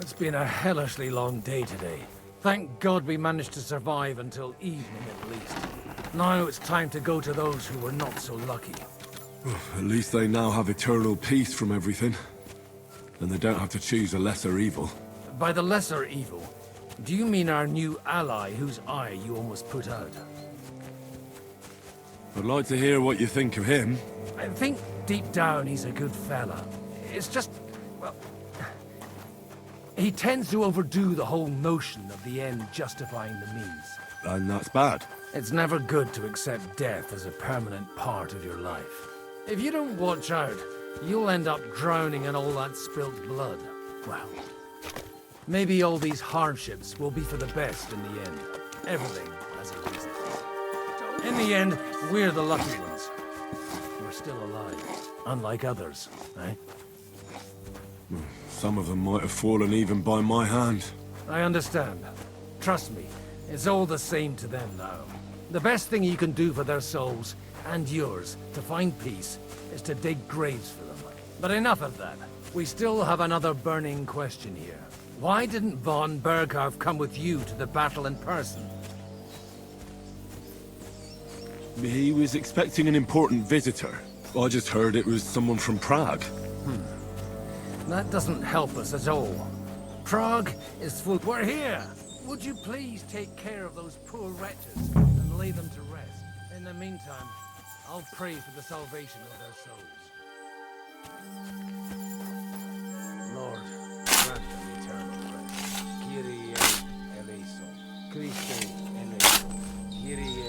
It's been a hellishly long day today. Thank God we managed to survive until evening at least. Now it's time to go to those who were not so lucky. At least they now have eternal peace from everything. And they don't have to choose a lesser evil. By the lesser evil, do you mean our new ally whose eye you almost put out? I'd like to hear what you think of him. I think deep down he's a good fella. It's just, well, he tends to overdo the whole notion of the end justifying the means. And that's bad. It's never good to accept death as a permanent part of your life. If you don't watch out, you'll end up drowning in all that spilt blood. Well, maybe all these hardships will be for the best in the end. Everything has a reason. In the end, we're the lucky ones. We're still alive, unlike others, eh? Some of them might have fallen even by my hand. I understand. Trust me, it's all the same to them now. The best thing you can do for their souls, and yours, to find peace, is to dig graves for them. But enough of that. We still have another burning question here. Why didn't von Berghoff come with you to the battle in person? He was expecting an important visitor. I just heard it was someone from Prague. That doesn't help us at all. Prague is full. We're here! Would you please take care of those poor wretches and lay them to rest? In the meantime, I'll pray for the salvation of their souls. Lord, grant them eternal rest. Kyrie eleison. Christe eleison. Kyrie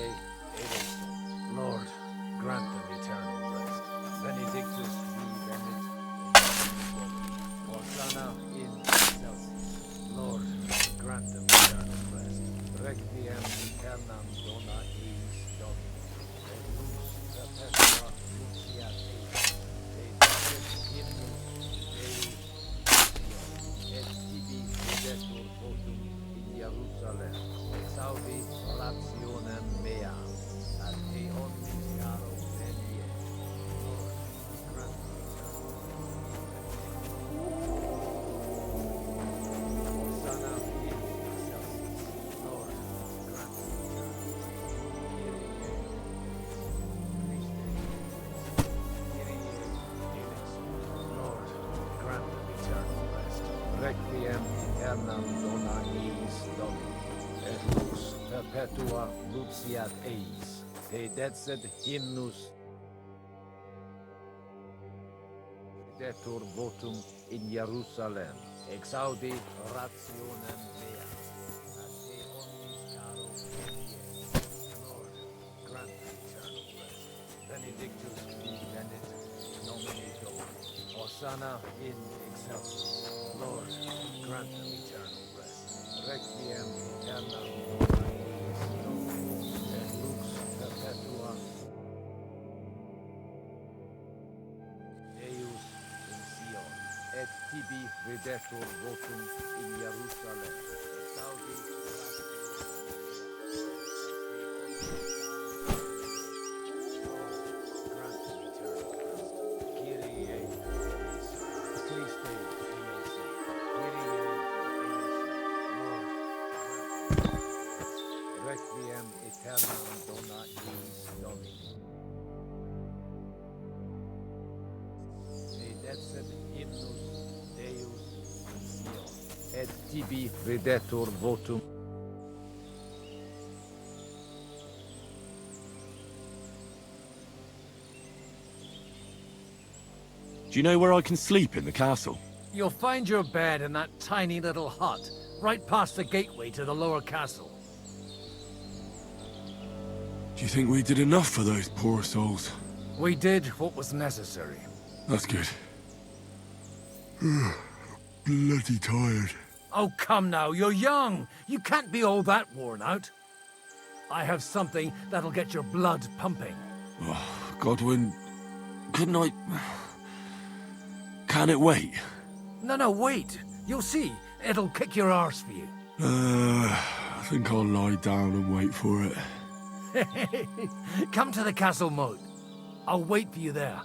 eleison. Lord, grant them eternal rest. Benedictus vi venit. Osada in excelsis. Lord, grant them eternal rest. Requiem aeternam dona eis Domini. Et lux perpetua luceat eis. Et hymnus Dei et tibi videtur votum in Jerusalem. Exaudi rationem mea. Ad te omnis caro venie. Lord, grant me eternal Osana in excelsis. Lord, grant me eternal Lord, grant them eternal rest. Requiem aeternam dona eis Domini. Et lux perpetua luceat eis. Te decet hymnus detur votum in Jerusalem. Exaudi rationem mea. Ad te omnis caro venie. Lord, grant them eternal rest. Benedictus vi venit nomine Domini. Osana in excelsis. Lord, grant them eternal rest. Requiem aeternam dona eis Domini. Et lux perpetua Deus in Sion. Et tibi videtur votum in Jerusalem. Exaudi grant them eternal rest. Kyrie eleison. Christe eleison. Kyrie eleison. Lord, requiem aeternam dona eis Domini. Te decet hymnus Deus in Sion. Et tibi videtur votum. Do you know where I can sleep in the castle? You'll find your bed in that tiny little hut, right past the gateway to the lower castle. Do you think we did enough for those poor souls? We did what was necessary. That's good. Bloody tired. Oh, come now, you're young. You can't be all that worn out. I have something that'll get your blood pumping. Oh, Godwin, couldn't I... Can it wait? No, wait. You'll see. It'll kick your arse for you. I think I'll lie down and wait for it. Come to the castle moat. I'll wait for you there.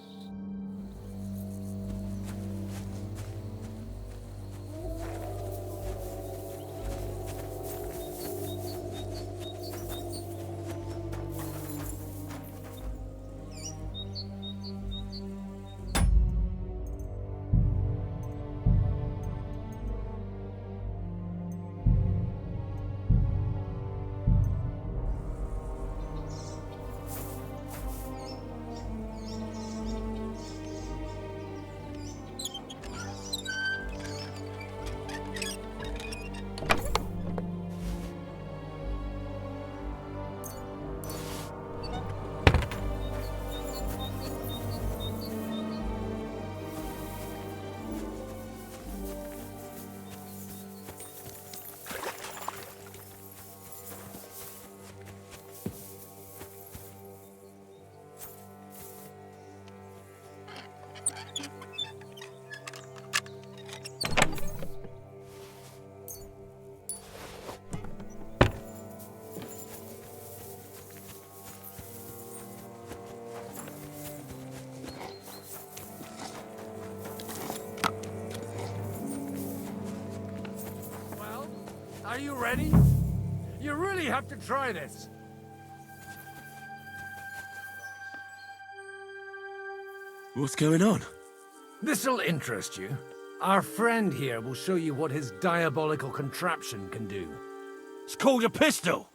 Are you ready? You really have to try this. What's going on? This'll interest you. Our friend here will show you what his diabolical contraption can do. It's called a pistol.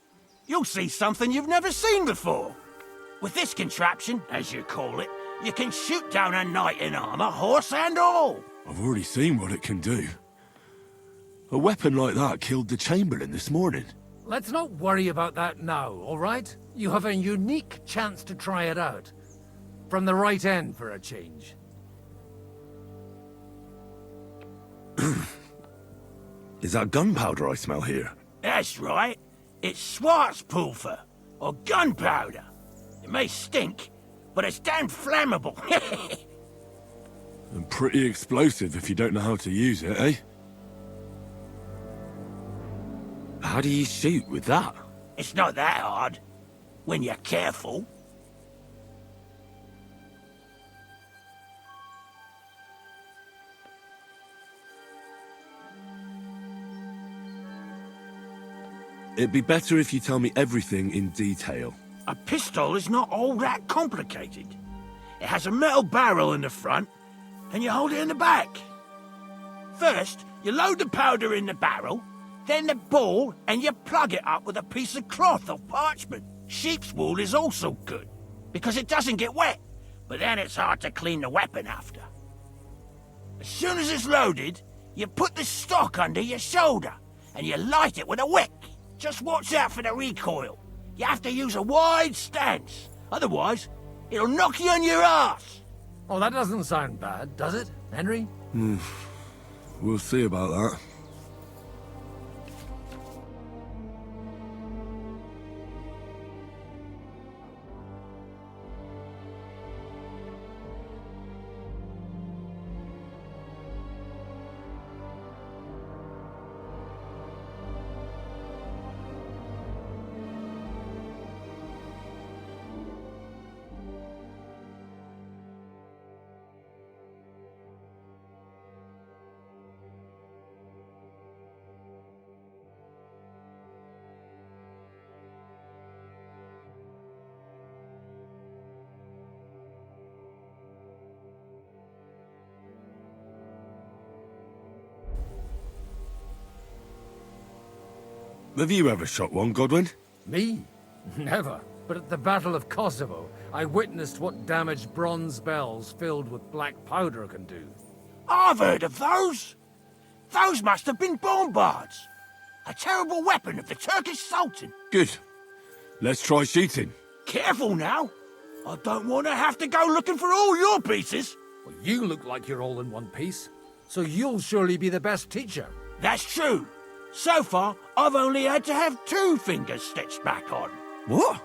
You'll see something you've never seen before. With this contraption, as you call it, you can shoot down a knight in armor, horse and all. I've already seen what it can do. A weapon like that killed the Chamberlain this morning. Let's not worry about that now, all right? You have a unique chance to try it out. From the right end for a change. Is that gunpowder I smell here? That's right. It's Schwarzpulver, or gunpowder. It may stink, but it's damn flammable. And pretty explosive if you don't know how to use it, eh? How do you shoot with that? It's not that hard, when you're careful. It'd be better if you tell me everything in detail. A pistol is not all that complicated. It has a metal barrel in the front, and you hold it in the back. First, you load the powder in the barrel, then the ball, and you plug it up with a piece of cloth or parchment. Sheep's wool is also good, because it doesn't get wet, but then it's hard to clean the weapon after. As soon as it's loaded, you put the stock under your shoulder, and you light it with a wick. Just watch out for the recoil. You have to use a wide stance, otherwise it'll knock you on your ass. Oh, that doesn't sound bad, does it, Henry? We'll see about that. Have you ever shot one, Godwin? Me? Never. But at the Battle of Kosovo, I witnessed what damage bronze bells filled with black powder can do. I've heard of those. Those must have been bombards. A terrible weapon of the Turkish Sultan. Good. Let's try shooting. Careful now. I don't want to have to go looking for all your pieces. Well, you look like you're all in one piece, so you'll surely be the best teacher. That's true. So far, I've only had to have 2 fingers stitched back on. What?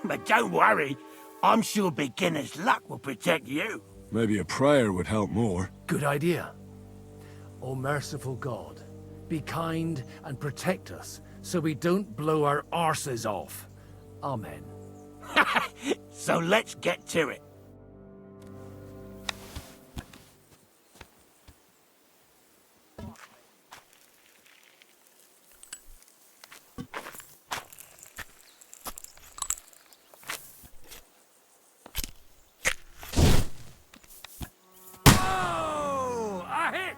But don't worry, I'm sure beginner's luck will protect you. Maybe a prayer would help more. Good idea. O merciful God, be kind and protect us so we don't blow our arses off. Amen. So let's get to it. Oh, a hit!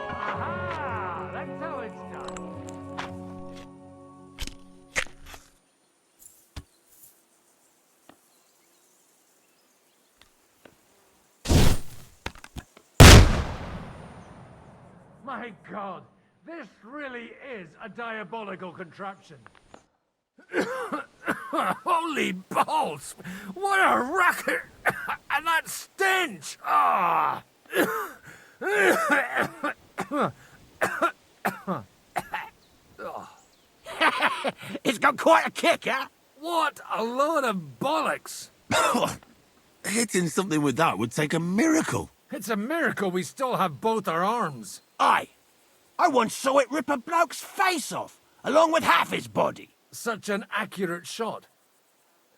Aha! That's how it's done. My God, this really is a diabolical contraption. Holy balls! What a racket! And that stench! Ah! It's got quite a kick, huh? What a load of bollocks! Hitting something with that would take a miracle. It's a miracle we still have both our arms. Aye. I once saw it rip a bloke's face off, along with half his body. Such an accurate shot.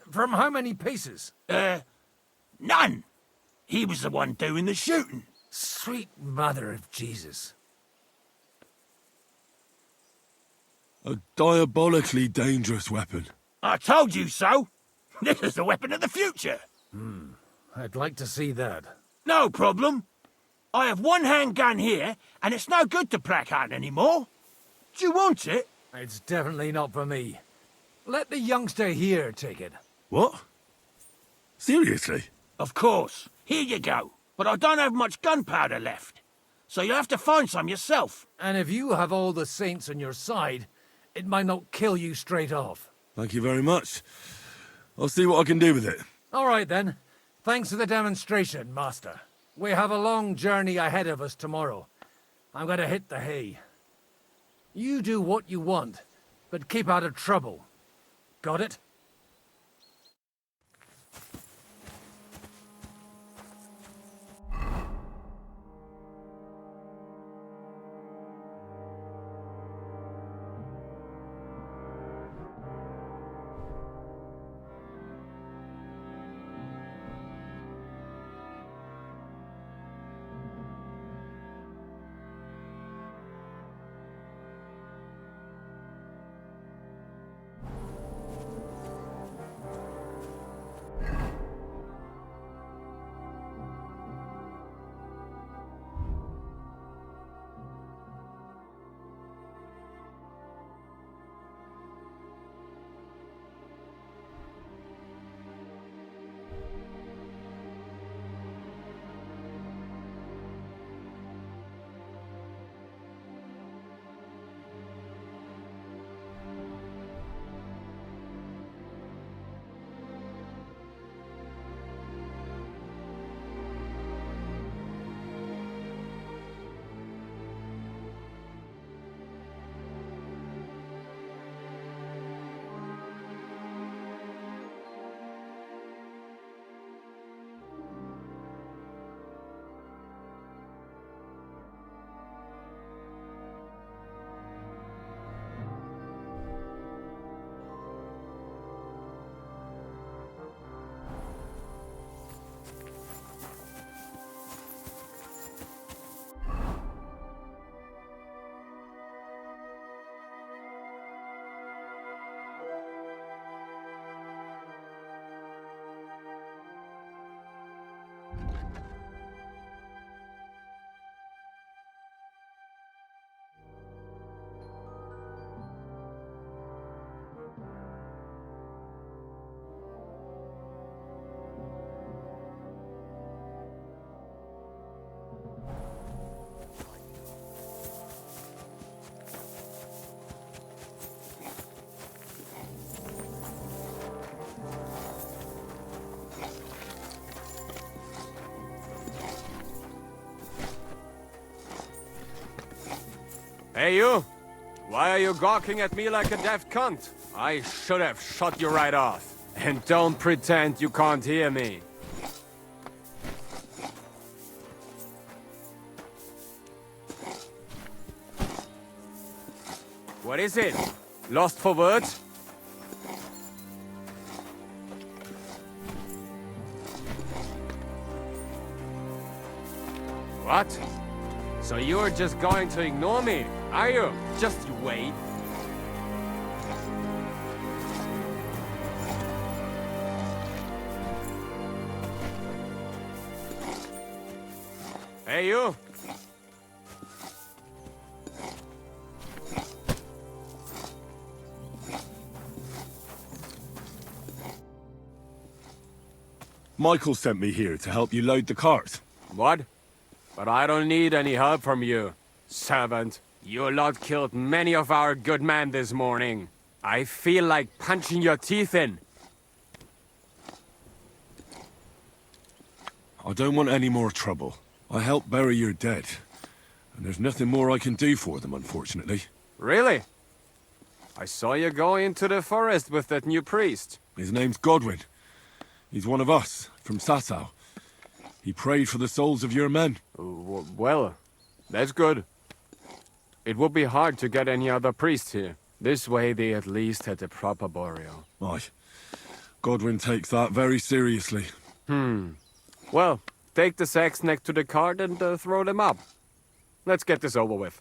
From how many paces? None. He was the one doing the shooting. Sweet mother of Jesus. A diabolically dangerous weapon. I told you so. This is the weapon of the future. I'd like to see that. No problem. I have one handgun here, and it's no good to placard anymore. Do you want it? It's definitely not for me. Let the youngster here take it. What? Seriously? Of course. Here you go. But I don't have much gunpowder left. So you have to find some yourself. And if you have all the saints on your side, it might not kill you straight off. Thank you very much. I'll see what I can do with it. All right, then. Thanks for the demonstration, Master. We have a long journey ahead of us tomorrow. I'm going to hit the hay. You do what you want, but keep out of trouble. Got it? Hey, you! Why are you gawking at me like a daft cunt? I should have shot you right off. And don't pretend you can't hear me. What is it? Lost for words? What? So you're just going to ignore me, are you? Just you wait. Hey, you! Michael sent me here to help you load the cart. What? But I don't need any help from you, servant. Your lot killed many of our good men this morning. I feel like punching your teeth in. I don't want any more trouble. I helped bury your dead. And there's nothing more I can do for them, unfortunately. Really? I saw you go into the forest with that new priest. His name's Godwin. He's one of us, from Sasau. He prayed for the souls of your men. Well, that's good. It would be hard to get any other priest here. This way they at least had a proper burial. Aye. Godwin takes that very seriously. Well, take the sacks next to the cart and throw them up. Let's get this over with.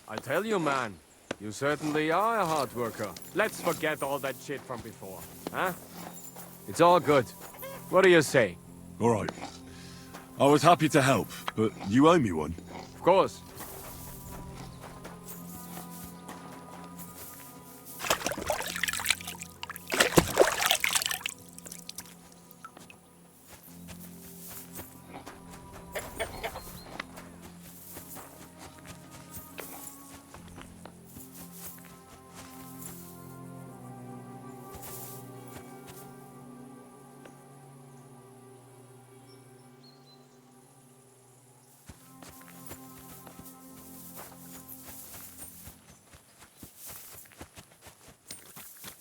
I tell you, man, you certainly are a hard worker. Let's forget all that shit from before, huh? It's all good. What do you say? All right. I was happy to help, but you owe me one. Of course.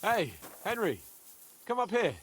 Hey, Henry, come up here.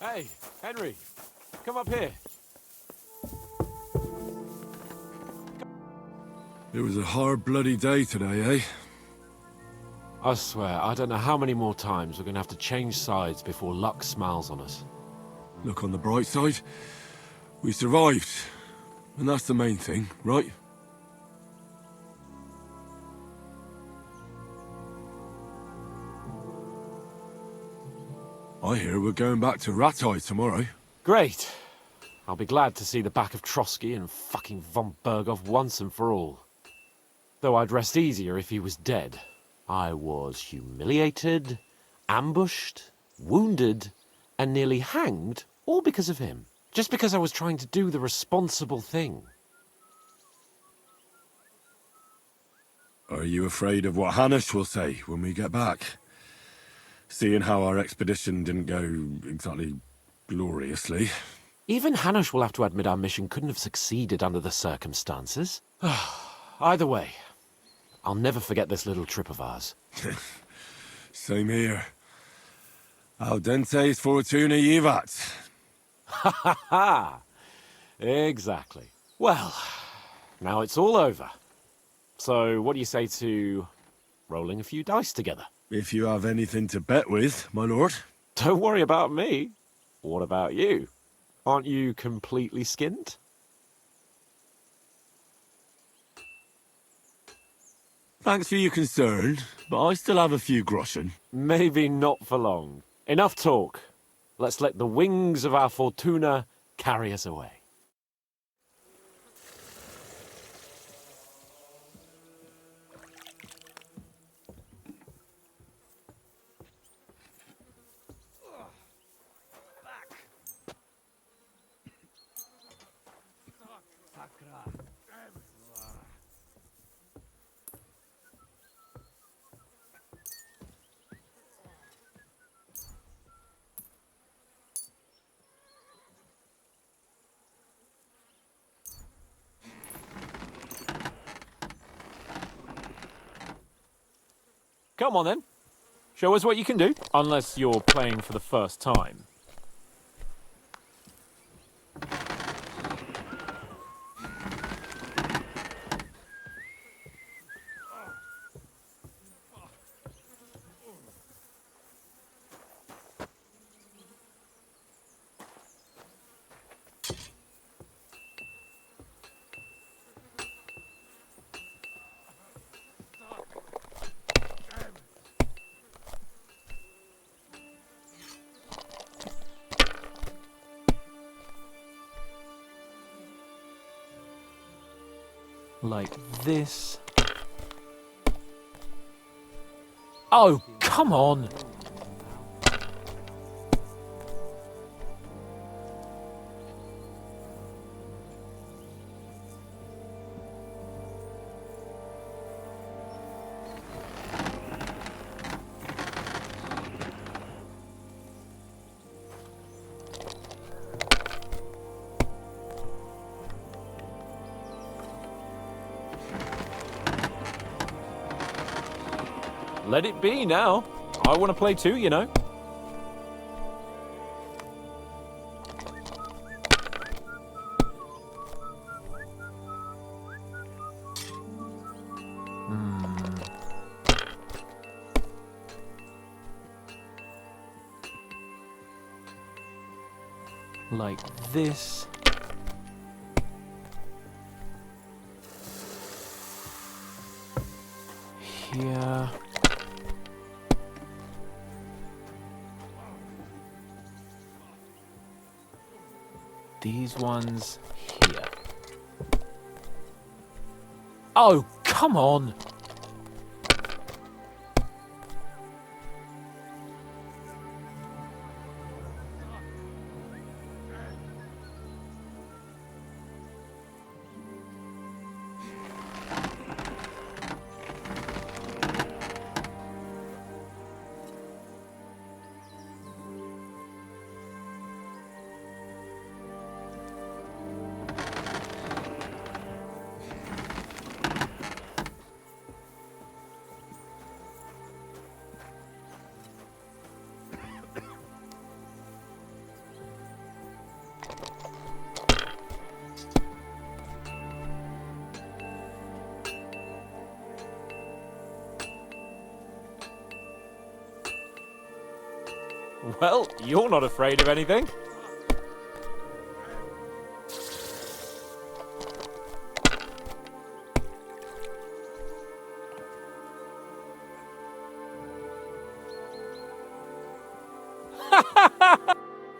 Hey, Henry, come up here. It was a hard bloody day today, eh? I swear, I don't know how many more times we're gonna have to change sides before luck smiles on us. Look on the bright side. We survived. And that's the main thing, right? I hear we're going back to Rattay tomorrow. Great. I'll be glad to see the back of Trotsky and fucking von Berghoff once and for all. Though I'd rest easier if he was dead. I was humiliated, ambushed, wounded, and nearly hanged, all because of him. Just because I was trying to do the responsible thing. Are you afraid of what Hanush will say when we get back? Seeing how our expedition didn't go exactly gloriously. Even Hanush will have to admit our mission couldn't have succeeded under the circumstances. Either way, I'll never forget this little trip of ours. Same here. Audentes fortuna jivat. Ha ha ha! Exactly. Well, now it's all over. So what do you say to rolling a few dice together? If you have anything to bet with, my lord. Don't worry about me. What about you? Aren't you completely skinned? Thanks for your concern, but I still have a few groschen. Maybe not for long. Enough talk. Let's let the wings of our Fortuna carry us away. Come on then. Show us what you can do. Unless you're playing for the first time. Like this. Oh, come on! Let it be now. I want to play too, you know. Like this. Here. These ones here. Oh, come on! Well, you're not afraid of anything.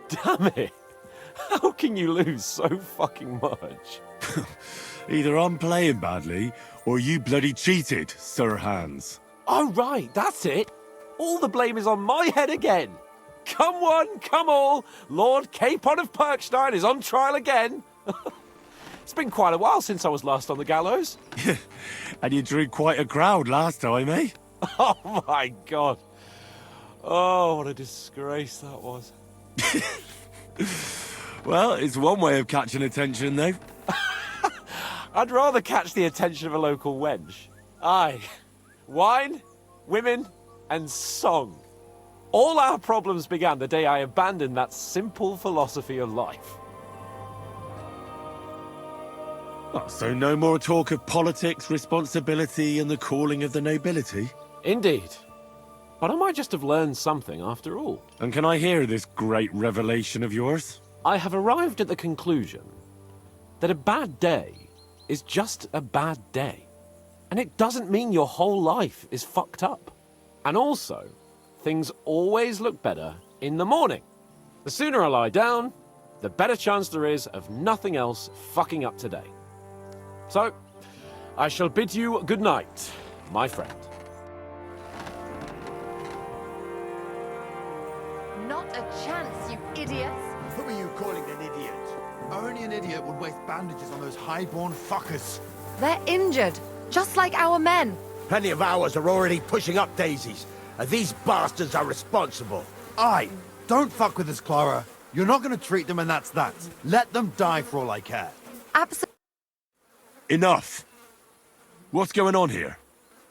Damn it! How can you lose so fucking much? Either I'm playing badly, or you bloody cheated, Sir Hans. Oh, right, that's it. All the blame is on my head again. Come one, come all, Lord Capon of Perkstein is on trial again. It's been quite a while since I was last on the gallows. And you drew quite a crowd last time, eh? Oh my God. Oh, what a disgrace that was. Well, it's one way of catching attention, though. I'd rather catch the attention of a local wench. Aye. Wine, women, and song. All our problems began the day I abandoned that simple philosophy of life. Oh, so no more talk of politics, responsibility, and the calling of the nobility? Indeed. But I might just have learned something after all. And can I hear this great revelation of yours? I have arrived at the conclusion that a bad day is just a bad day. And it doesn't mean your whole life is fucked up. And also, things always look better in the morning. The sooner I lie down, the better chance there is of nothing else fucking up today. So, I shall bid you good night, my friend. Not a chance, you idiots! Who are you calling an idiot? Only an idiot would waste bandages on those high-born fuckers. They're injured, just like our men. Plenty of ours are already pushing up daisies, and these bastards are responsible. Aye, don't fuck with us, Clara. You're not going to treat them and that's that. Let them die for all I care. Absolutely. Enough! What's going on here?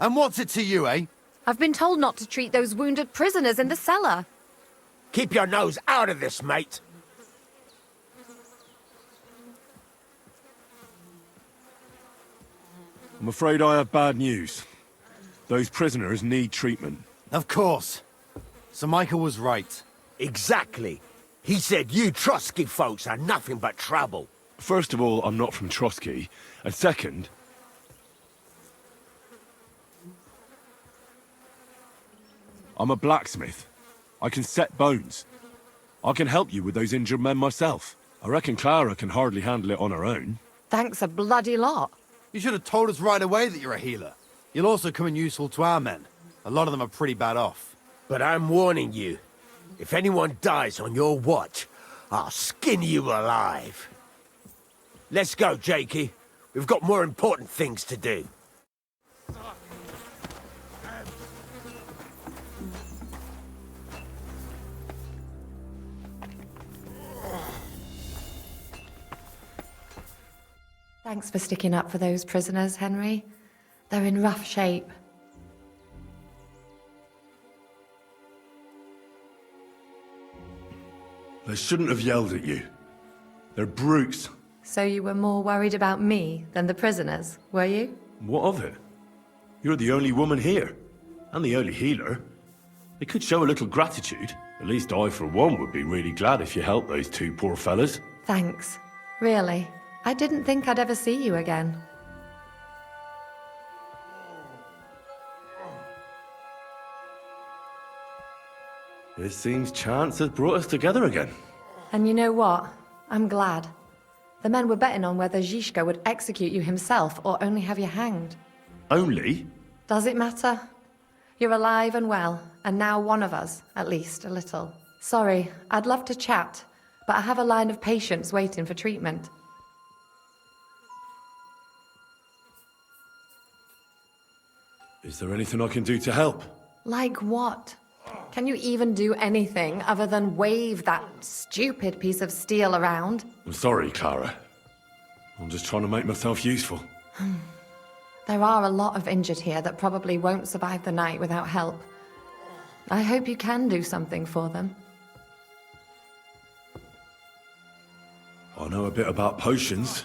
And what's it to you, eh? I've been told not to treat those wounded prisoners in the cellar. Keep your nose out of this, mate. I'm afraid I have bad news. Those prisoners need treatment. Of course. Sir Michael was right. Exactly. He said you Trotsky folks are nothing but trouble. First of all, I'm not from Trotsky. And second... I'm a blacksmith. I can set bones. I can help you with those injured men myself. I reckon Clara can hardly handle it on her own. Thanks a bloody lot. You should have told us right away that you're a healer. You'll also come in useful to our men. A lot of them are pretty bad off. But I'm warning you. If anyone dies on your watch, I'll skin you alive. Let's go, Jakey. We've got more important things to do. Thanks for sticking up for those prisoners, Henry. They're in rough shape. They shouldn't have yelled at you. They're brutes. So you were more worried about me than the prisoners, were you? What of it? You're the only woman here, and the only healer. They could show a little gratitude. At least I, for one, would be really glad if you helped those two poor fellas. Thanks. Really. I didn't think I'd ever see you again. It seems chance has brought us together again. And you know what? I'm glad. The men were betting on whether Zizka would execute you himself or only have you hanged. Only? Does it matter? You're alive and well, and now one of us, at least a little. Sorry, I'd love to chat, but I have a line of patients waiting for treatment. Is there anything I can do to help? Like what? Can you even do anything other than wave that stupid piece of steel around? I'm sorry, Clara. I'm just trying to make myself useful. There are a lot of injured here that probably won't survive the night without help. I hope you can do something for them. I know a bit about potions,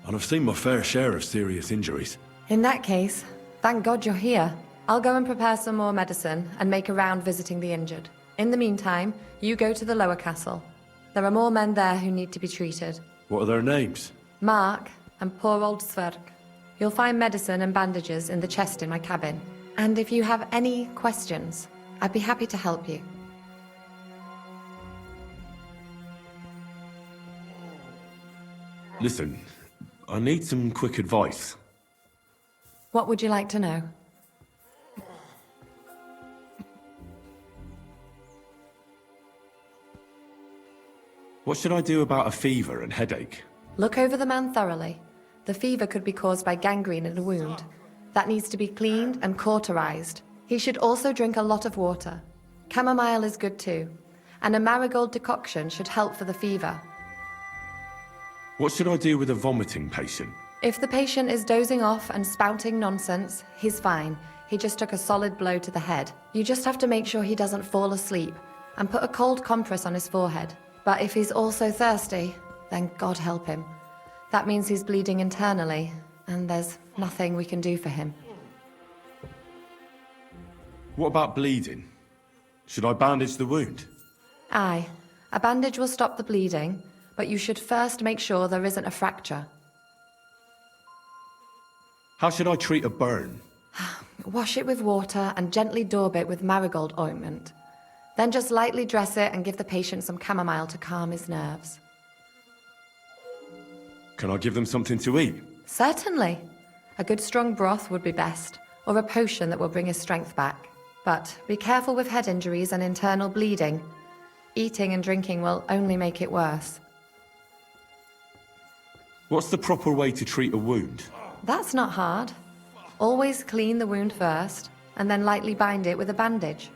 and I've seen my fair share of serious injuries. In that case, thank God you're here. I'll go and prepare some more medicine and make a round visiting the injured. In the meantime, you go to the lower castle. There are more men there who need to be treated. What are their names? Mark and poor old Sverk. You'll find medicine and bandages in the chest in my cabin. And if you have any questions, I'd be happy to help you. Listen, I need some quick advice. What would you like to know? What should I do about a fever and headache? Look over the man thoroughly. The fever could be caused by gangrene in a wound. That needs to be cleaned and cauterized. He should also drink a lot of water. Chamomile is good too. And a marigold decoction should help for the fever. What should I do with a vomiting patient? If the patient is dozing off and spouting nonsense, he's fine. He just took a solid blow to the head. You just have to make sure he doesn't fall asleep and put a cold compress on his forehead. But if he's also thirsty, then God help him. That means he's bleeding internally, and there's nothing we can do for him. What about bleeding? Should I bandage the wound? Aye, a bandage will stop the bleeding, but you should first make sure there isn't a fracture. How should I treat a burn? Wash it with water and gently daub it with marigold ointment. Then just lightly dress it and give the patient some chamomile to calm his nerves. Can I give them something to eat? Certainly. A good strong broth would be best, or a potion that will bring his strength back. But be careful with head injuries and internal bleeding. Eating and drinking will only make it worse. What's the proper way to treat a wound? That's not hard. Always clean the wound first, and then lightly bind it with a bandage.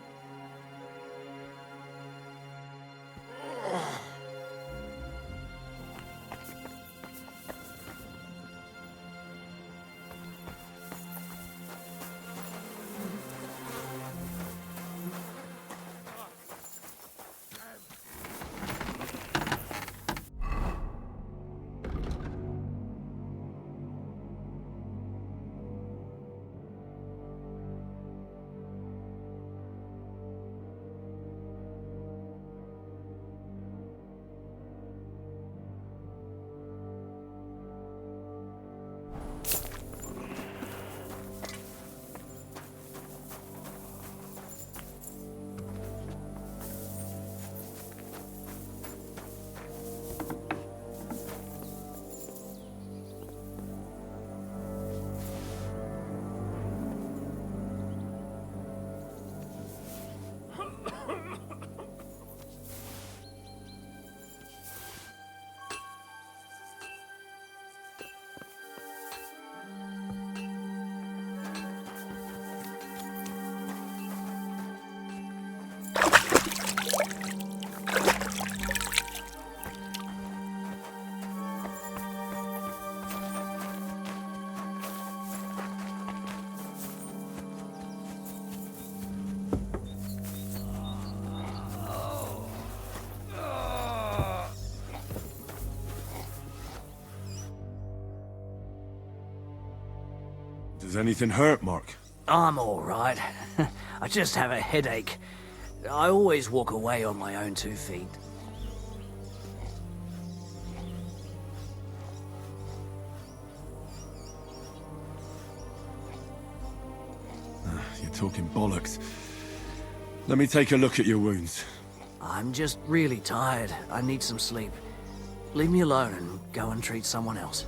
Does anything hurt, Mark? I'm all right. I just have a headache. I always walk away on my own 2 feet. You're talking bollocks. Let me take a look at your wounds. I'm just really tired. I need some sleep. Leave me alone and go and treat someone else.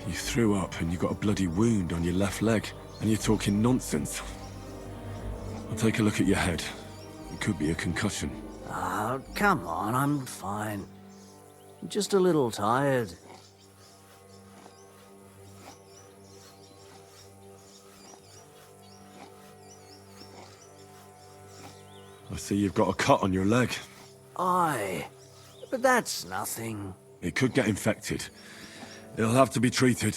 You threw up and you got a bloody wound on your left leg, and you're talking nonsense. I'll take a look at your head. It could be a concussion. Oh, come on, I'm fine. I'm just a little tired. I see you've got a cut on your leg. Aye, but that's nothing. It could get infected. It'll have to be treated.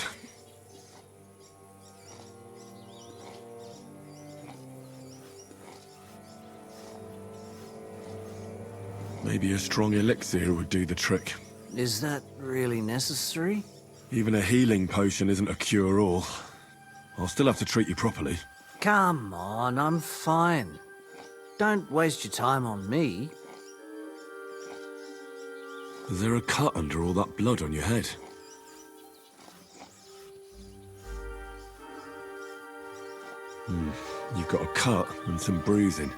Maybe a strong elixir would do the trick. Is that really necessary? Even a healing potion isn't a cure-all. I'll still have to treat you properly. Come on, I'm fine. Don't waste your time on me. Is there a cut under all that blood on your head? You've got a cut and some bruising.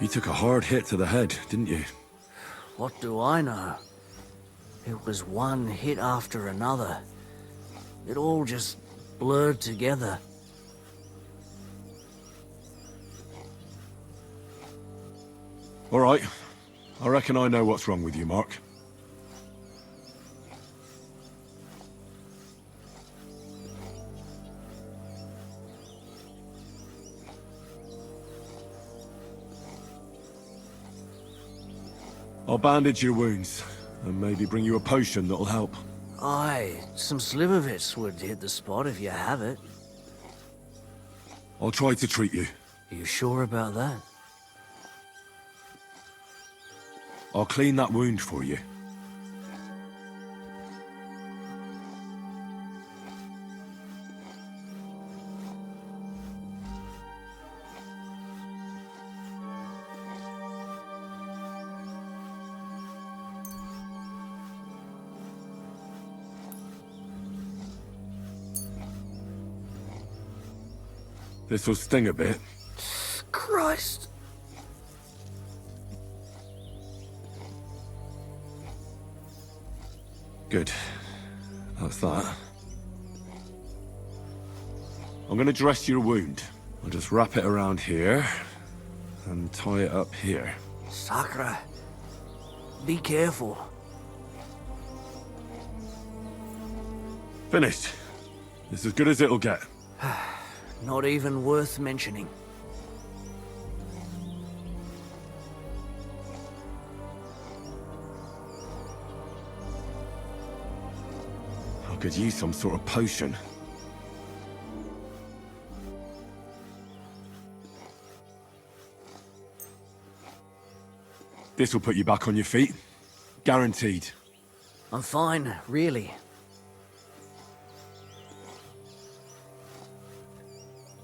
You took a hard hit to the head, didn't you? What do I know? It was one hit after another. It all just blurred together. All right. I reckon I know what's wrong with you, Mark. I'll bandage your wounds, and maybe bring you a potion that'll help. Aye, some slivovitz would hit the spot if you have it. I'll try to treat you. You sure about that? I'll clean that wound for you. This'll sting a bit. Christ! Good. That's that. I'm gonna dress your wound. I'll just wrap it around here and tie it up here. Sakra. Be careful. Finished. It's as good as it'll get. Not even worth mentioning. I could use some sort of potion. This will put you back on your feet. Guaranteed. I'm fine, really.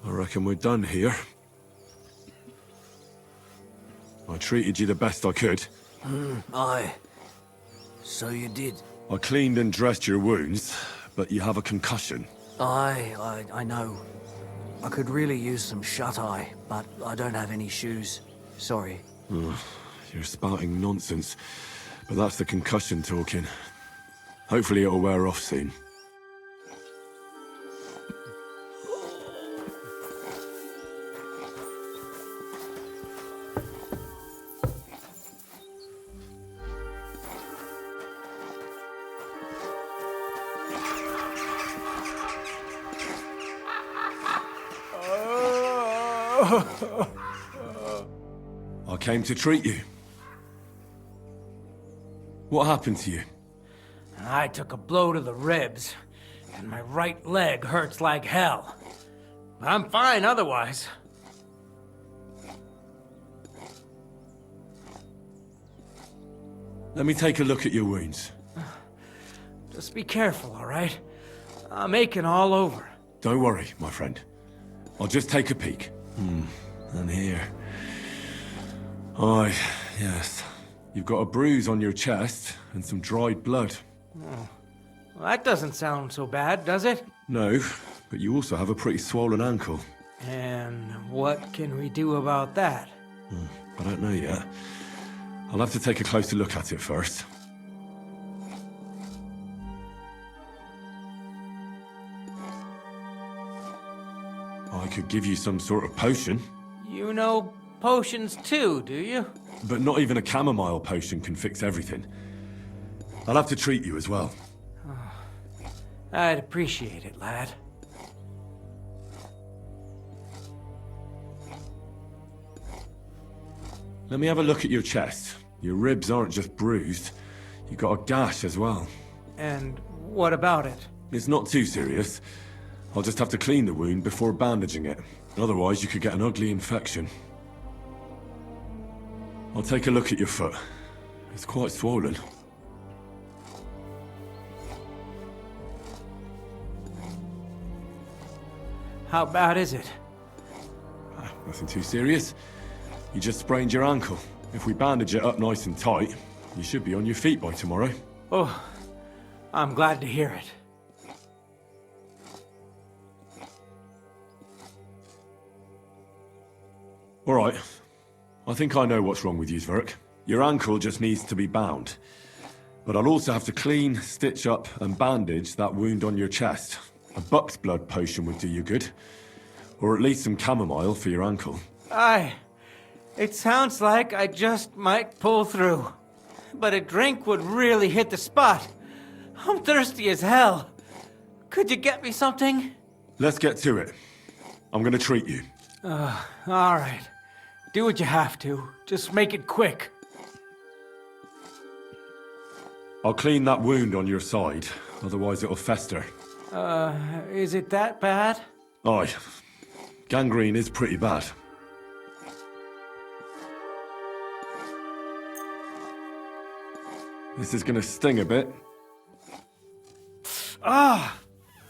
I reckon we're done here. I treated you the best I could. Aye. So you did. I cleaned and dressed your wounds, but you have a concussion. I know. I could really use some shut-eye, but I don't have any shoes. Sorry. You're spouting nonsense, but that's the concussion talking. Hopefully it'll wear off soon. I came to treat you. What happened to you? I took a blow to the ribs, and my right leg hurts like hell. I'm fine otherwise. Let me take a look at your wounds. Just be careful, all right? I'm aching all over. Don't worry, my friend. I'll just take a peek. And here. Aye, yes. You've got a bruise on your chest and some dried blood. Well, that doesn't sound so bad, does it? No, but you also have a pretty swollen ankle. And what can we do about that? I don't know yet. I'll have to take a closer look at it first. I could give you some sort of potion. You know potions too, do you? But not even a chamomile potion can fix everything. I'll have to treat you as well. I'd appreciate it, lad. Let me have a look at your chest. Your ribs aren't just bruised. You got a gash as well. And what about it? It's not too serious. I'll just have to clean the wound before bandaging it. Otherwise, you could get an ugly infection. I'll take a look at your foot. It's quite swollen. How bad is it? Nothing too serious. You just sprained your ankle. If we bandage it up nice and tight, you should be on your feet by tomorrow. Oh, I'm glad to hear it. All right. I think I know what's wrong with you, Zverk. Your ankle just needs to be bound. But I'll also have to clean, stitch up, and bandage that wound on your chest. A buck's blood potion would do you good. Or at least some chamomile for your ankle. It sounds like I just might pull through. But a drink would really hit the spot. I'm thirsty as hell. Could you get me something? Let's get to it. I'm gonna treat you. All right. Do what you have to. Just make it quick. I'll clean that wound on your side, otherwise it'll fester. Is it that bad? Aye. Gangrene is pretty bad. This is gonna sting a bit.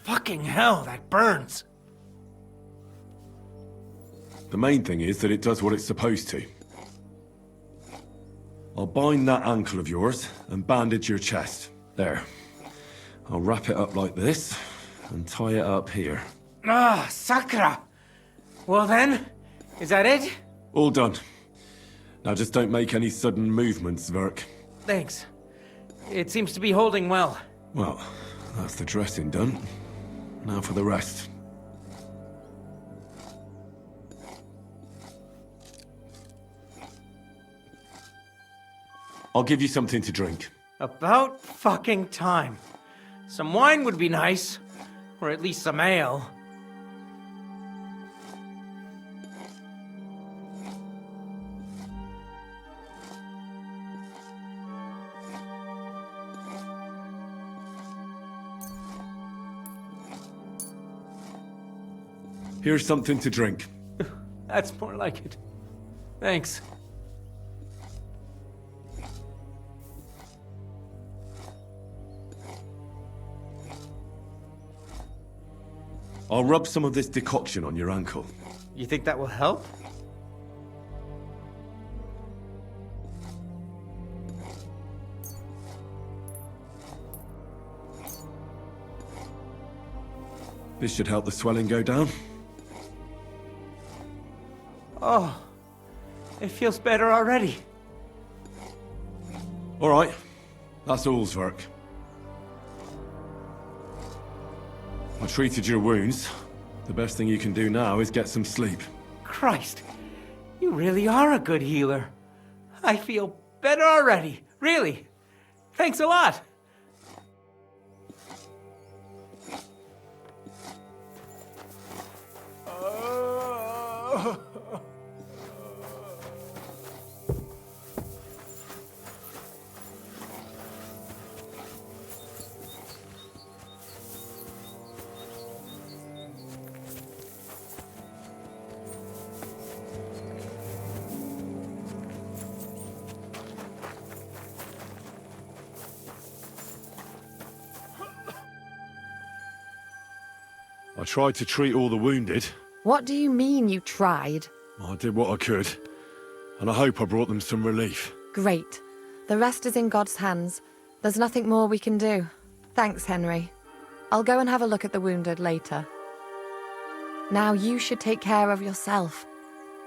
Fucking hell, that burns. The main thing is that it does what it's supposed to. I'll bind that ankle of yours and bandage your chest. There. I'll wrap it up like this and tie it up here. Sakra! Well then, is that it? All done. Now just don't make any sudden movements, Zverk. Thanks. It seems to be holding well. Well, that's the dressing done. Now for the rest. I'll give you something to drink. About fucking time. Some wine would be nice. Or at least some ale. Here's something to drink. That's more like it. Thanks. I'll rub some of this decoction on your ankle. You think that will help? This should help the swelling go down. Oh, it feels better already. All right. That's all, Zverk. I treated your wounds. The best thing you can do now is get some sleep. Christ, you really are a good healer. I feel better already, really. Thanks a lot. I tried to treat all the wounded. What do you mean you tried? I did what I could, and I hope I brought them some relief. Great. The rest is in God's hands. There's nothing more we can do. Thanks, Henry. I'll go and have a look at the wounded later. Now you should take care of yourself.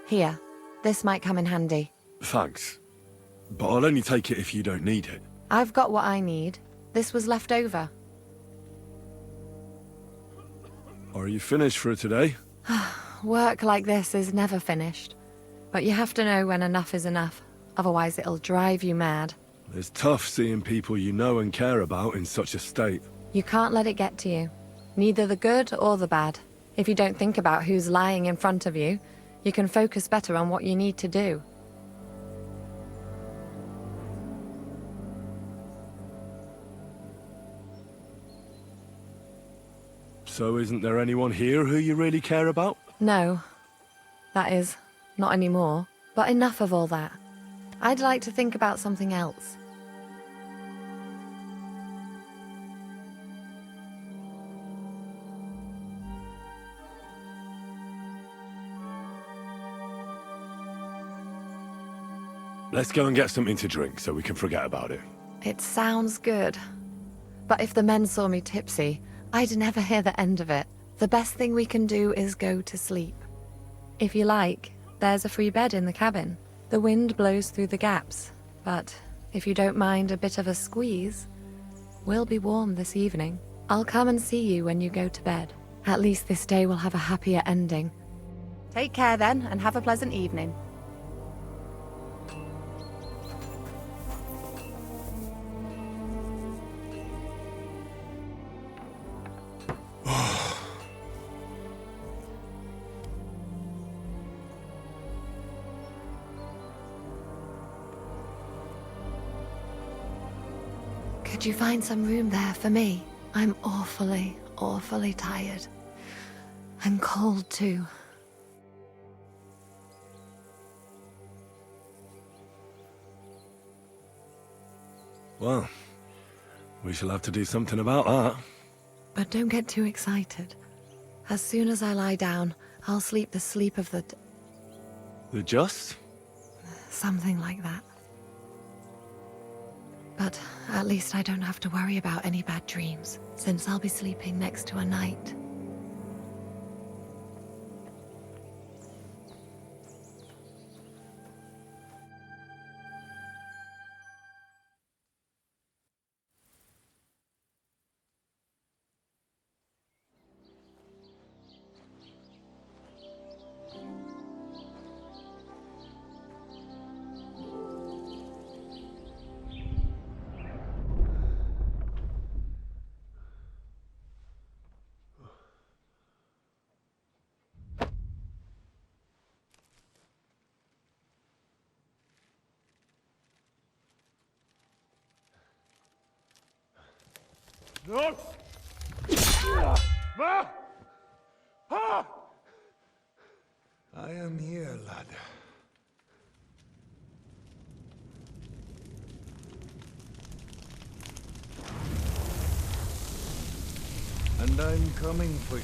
Here, this might come in handy. Thanks. But I'll only take it if you don't need it. I've got what I need. This was left over. Are you finished for today? Work like this is never finished. But you have to know when enough is enough. Otherwise it'll drive you mad. It's tough seeing people you know and care about in such a state. You can't let it get to you. Neither the good or the bad. If you don't think about who's lying in front of you, you can focus better on what you need to do. So isn't there anyone here who you really care about? No. That is, not anymore. But enough of all that. I'd like to think about something else. Let's go and get something to drink so we can forget about it. It sounds good. But if the men saw me tipsy, I'd never hear the end of it. The best thing we can do is go to sleep. If you like, there's a free bed in the cabin. The wind blows through the gaps, but if you don't mind a bit of a squeeze, we'll be warm this evening. I'll come and see you when you go to bed. At least this day will have a happier ending. Take care then, and have a pleasant evening. Could you find some room there for me? I'm awfully, awfully tired. And cold too. Well, we shall have to do something about that. But don't get too excited. As soon as I lie down, I'll sleep the sleep of the... The just? something like that. But at least I don't have to worry about any bad dreams, since I'll be sleeping next to a knight. No! I am here, lad. And I'm coming for you.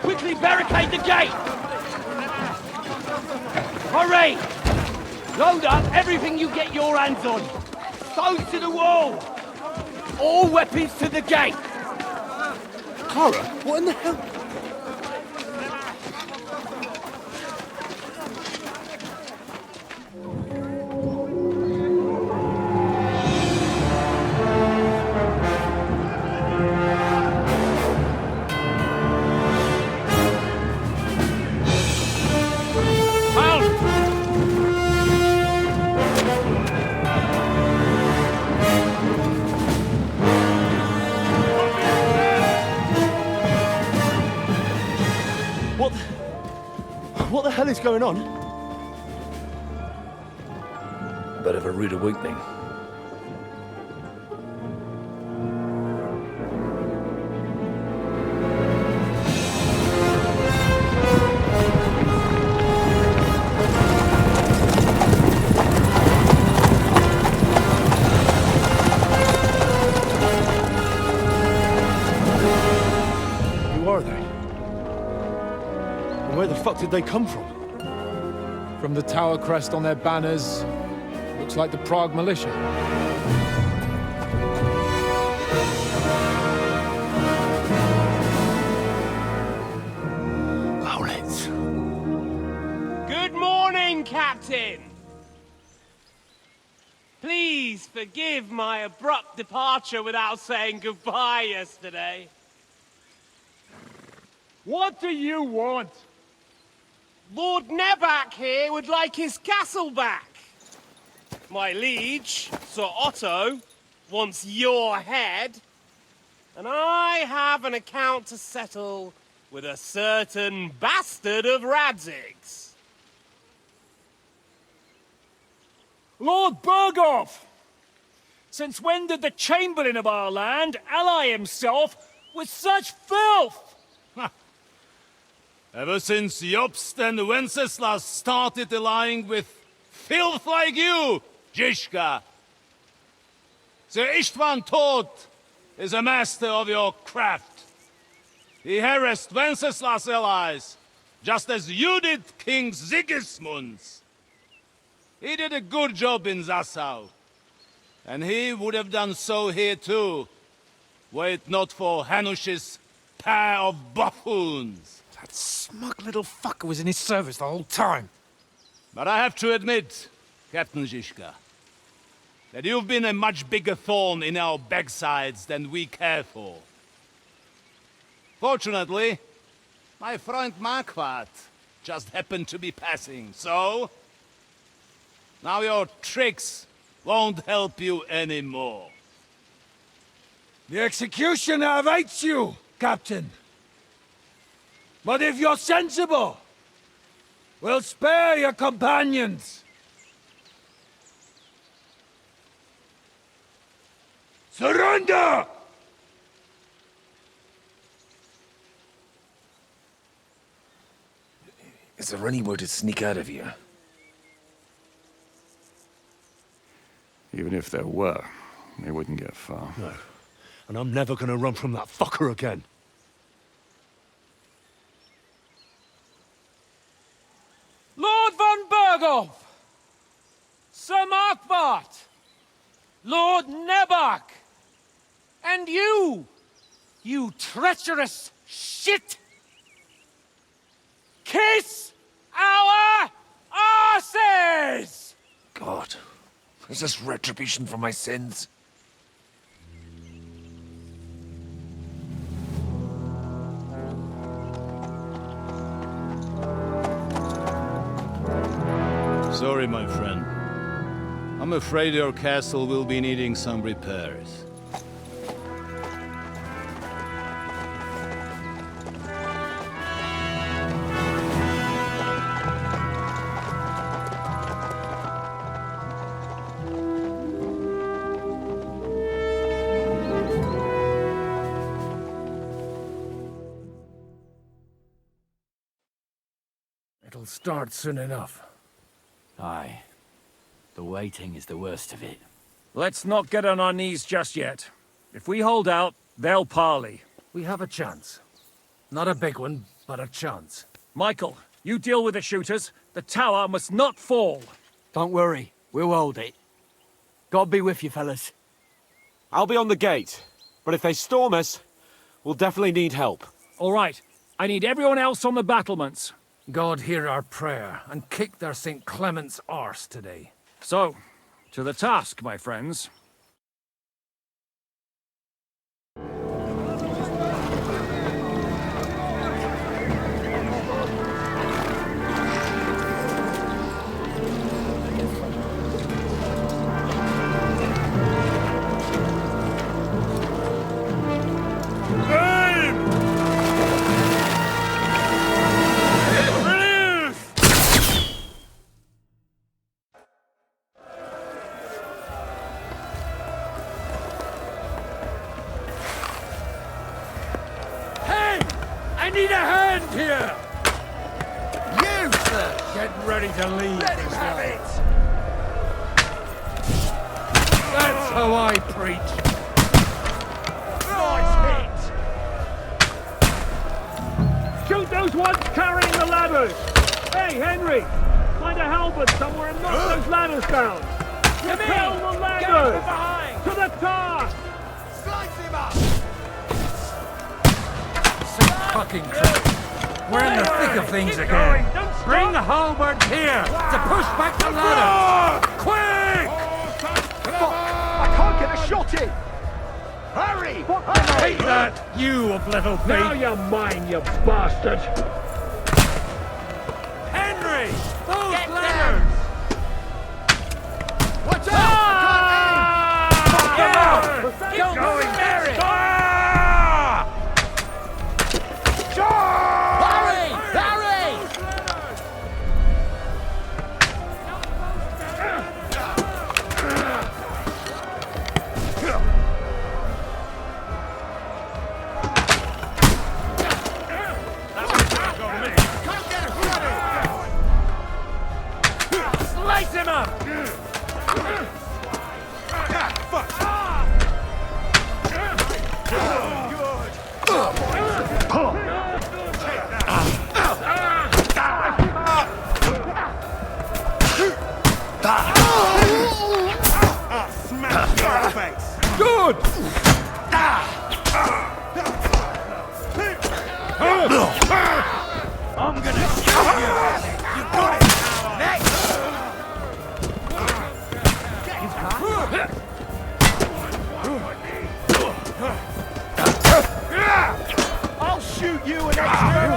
Quickly barricade the gate! Hurry! Load up everything you get your hands on. Stones to the wall! All weapons to the gate! Clara, what in the hell? What the hell is going on? Bit of of a rude awakening. Who are they? And where the fuck did they come from? From the tower crest on their banners, looks like the Prague militia. Owlets. Good morning, Captain! Please forgive my abrupt departure without saying goodbye yesterday. What do you want? Lord Nebak here would like his castle back. My liege, Sir Otto, wants your head. And I have an account to settle with a certain bastard of Radzig's. Lord Berghoff! Since when did the Chamberlain of our land ally himself with such filth? Ever since Jobst and Wenceslas started allying with filth like you, Zizka. Sir Istvan Tod is a master of your craft. He harassed Wenceslas' allies, just as you did King Sigismund's. He did a good job in Zassau, and he would have done so here too, were it not for Hanush's pair of buffoons. That smug little fucker was in his service the whole time. But I have to admit, Captain Zizka, that you've been a much bigger thorn in our backsides than we care for. Fortunately, my friend Marquardt just happened to be passing, so... now your tricks won't help you anymore. The executioner awaits you, Captain. But if you're sensible, we'll spare your companions. Surrender! Is there any way to sneak out of here? Even if there were, they wouldn't get far. No. And I'm never gonna run from that fucker again. Lord von Berghoff! Sir Marquardt! Lord Nebak! And you! You treacherous shit! Kiss our asses! God, is this retribution for my sins? Sorry, my friend. I'm afraid your castle will be needing some repairs. It'll start soon enough. Aye. The waiting is the worst of it. Let's not get on our knees just yet. If we hold out, they'll parley. We have a chance. Not a big one, but a chance. Michael, you deal with the shooters. The tower must not fall. Don't worry, we'll hold it. God be with you, fellas. I'll be on the gate, but if they storm us, we'll definitely need help. All right, I need everyone else on the battlements. God hear our prayer, and kick their St. Clement's arse today. So, to the task, my friends. need a hand here! You, sir! Get ready to leave. Let him have it! That's how I preach. Nice hit! Shoot those ones carrying the ladders! Hey, Henry! Find a halberd somewhere and knock those ladders down! Repel the ladders! To the task! Slice him up! Sick fucking crap. We're in the thick of things again. Bring the halberd here to push back the ladder. Quick! I can't get a shot in! Hurry! Take that, you of little feet! Now you're mine, you bastard! Henry! Those ladders! Watch out! Keep going, Mary! Hurry! Hurry! Slice him up! Smash your face! Good! I'm gonna kill you! You got it! Next! I'll shoot you an extra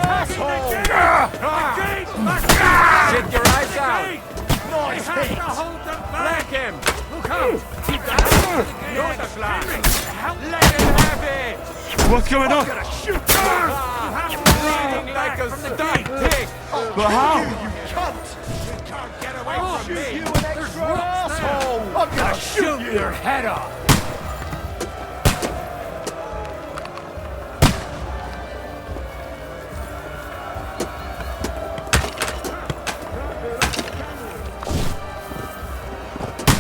asshole! Shit your eyes out! Nice hit! Flank him! Look out! Let him have it! What's going on? Bleeding like a stuck pig! But how? You cunt! You can't get away from me! You an extra asshole! I'm gonna shoot you! Your head off!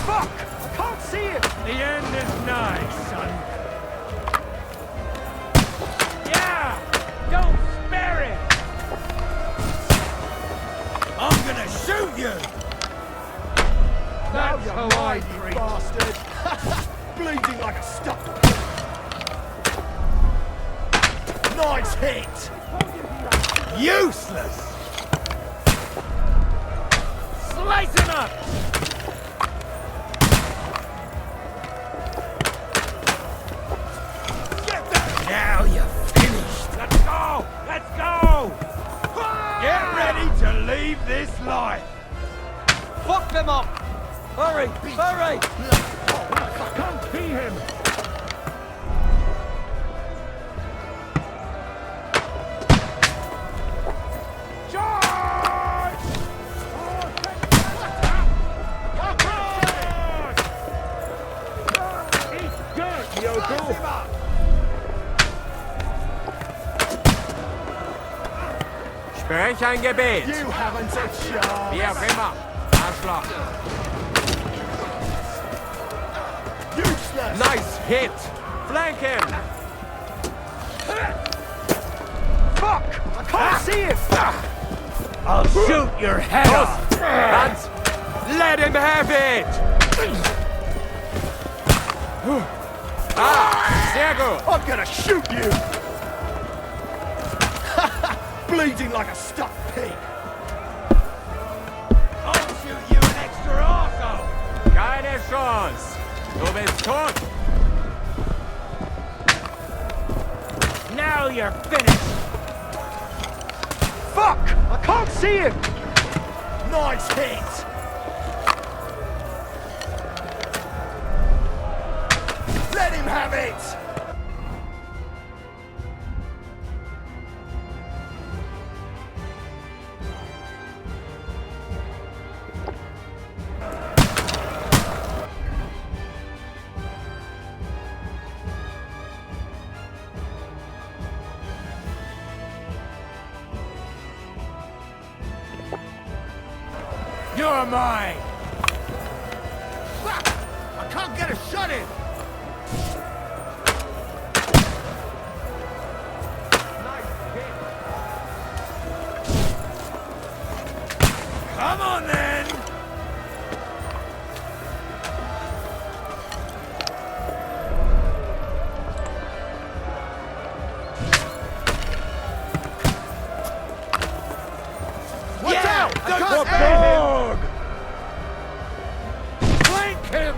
Fuck! I can't see it! The end is nigh, son. Yeah! Don't spare it! I'm gonna shoot you! That's how I preach. Bastard! Bleeding like a stuck. Nice hit! Useless! Slice him up! Get that! Now you're finished! Let's go! Let's go! Get ready to leave this life! Fuck them up! Hurry! Hurry! I can't see him! Eat dirt, Yoko! Sprech ein Gebet! You haven't a chance! Wie auch immer! Arschloch! Useless! Nice hit! Flank him! Fuck! I can't see it! I'll shoot your head off! Hans! Let him have it! Sehr gut! I'm gonna shoot you! Bleeding like a stuck pig! I'll shoot you an extra arsehole! Keine Chance! Du bist tot! Now you're finished! Fuck! I can't see him! Nice hit! Let him have it! You're mine! Fuck! I can't get a shot in! Come on then! Watch out! I can't aim him! Flank him!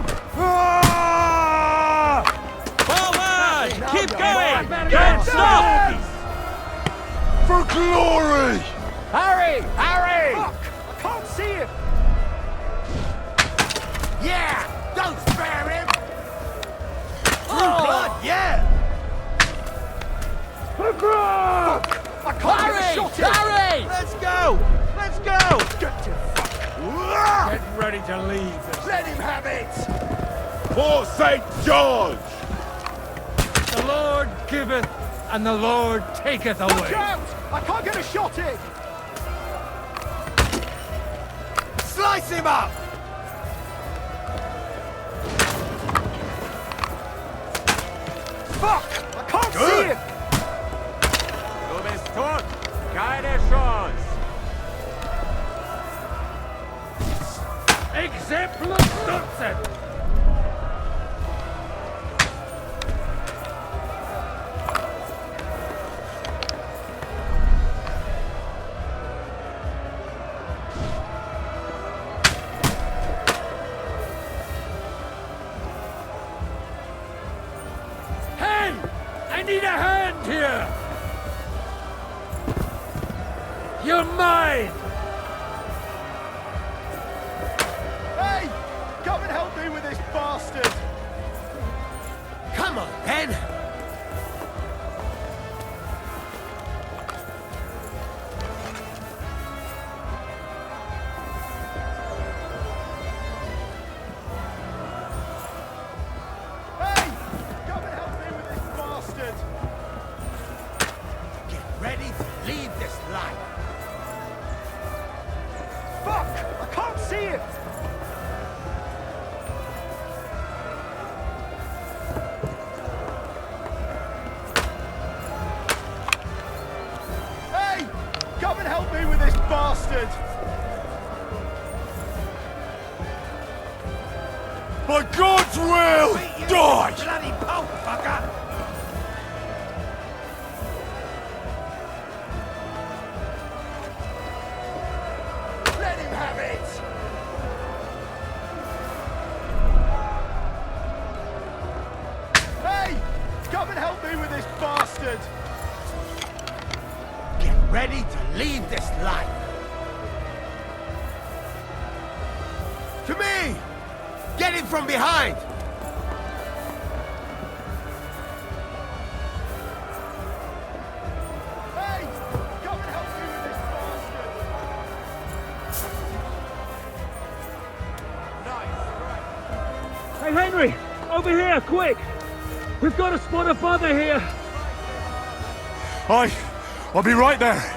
Forward! Keep going! Get Stop! For glory! Hurry! Hurry! Fuck! I can't see him! Yeah! Don't spare him! True blood, yeah! Fuck! I can't get a shot in! Hurry! Let's go! Let's go! Get ready to leave this. Let him have it! For St. George! The Lord giveth, and the Lord taketh away. Watch out! I can't get a shot in! Slice him up! Fuck! I can't see him! Du bist tot! Keine Chance! Exemplum nutzen! Hey! I need a hand here! You're mine! Hey! Come and help me with this bastard! Come on, then! Hey! Come and help me with this bastard! Get ready to leave this life! Fuck! I can't see it! Hey! Come and help me with this bastard! By God's will, die! Bloody pulp fucker! Let him have it! Hey! Come and help me with this bastard! Get ready to leave this life! To me! Get him from behind! Hey! Come and help me with this bastard! Hey, Henry! Over here, quick! We've got to spot a father here! I'll be right there.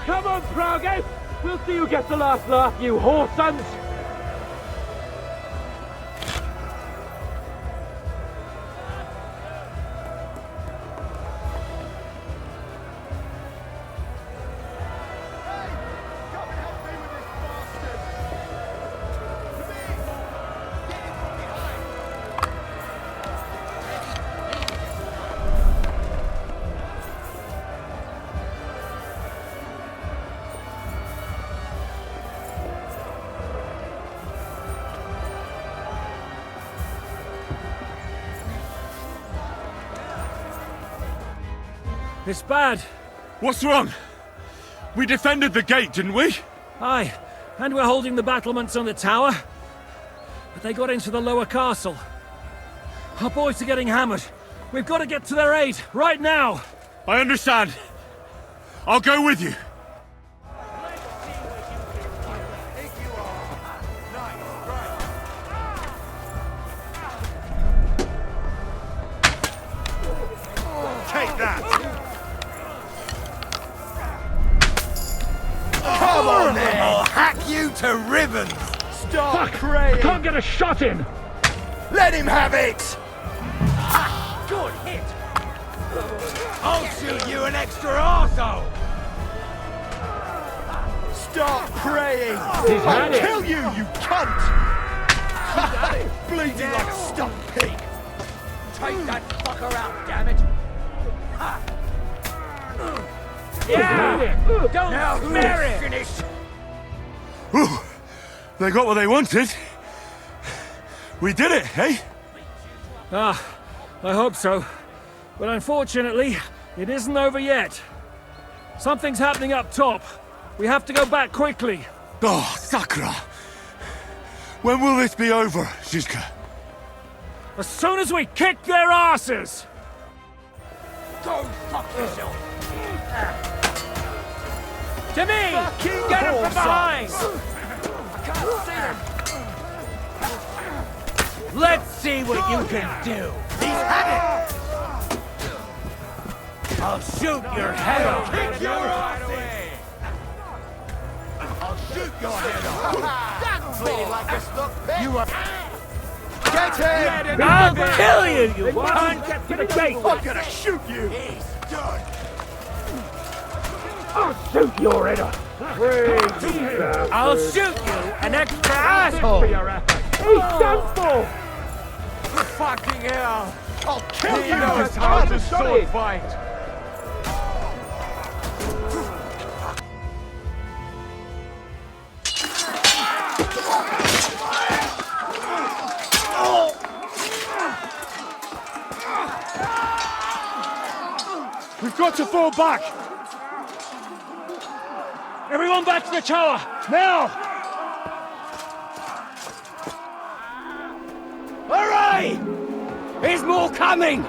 Come on, Prague! We'll see who gets the last laugh, you whore sons! It's bad. What's wrong? We defended the gate, didn't we? Aye, and we're holding the battlements on the tower. But they got into the lower castle. Our boys are getting hammered. We've got to get to their aid, right now! I understand. I'll go with you. Take that! Come on then! I'll hack you to ribbons! Stop praying! Can't get a shot in! Let him have it! Ha! Good hit! I'll shoot you an extra arsehole! Stop praying! He's had I'll it. kill you, you cunt! Bleeding like a stuffed pig! Take that fucker out, damn it! Yeah! Don't Now spare it! Finished! Ooh, they got what they wanted. We did it, eh? Ah, I hope so. But unfortunately, it isn't over yet. Something's happening up top. We have to go back quickly. Oh, Sakura! When will this be over, Zizka? As soon as we kick their asses! Go fuck yourself! To me! Get him from behind! I can't see him! Let's see what you can do! He's had it! I'll shoot your head off! Kick your ass away! I'll shoot your head off! Bleeding like a stuffed pig! You are... Get him! I'll kill you, you can't get to the gate! I'm gonna shoot you! He's done! I'll shoot your head off! I'll shoot you an extra asshole! He's done for! Fucking hell! I'll kill He you! knows how to sword fight! We've got to fall back! Everyone back to the tower! Now! Hurry! There's more coming!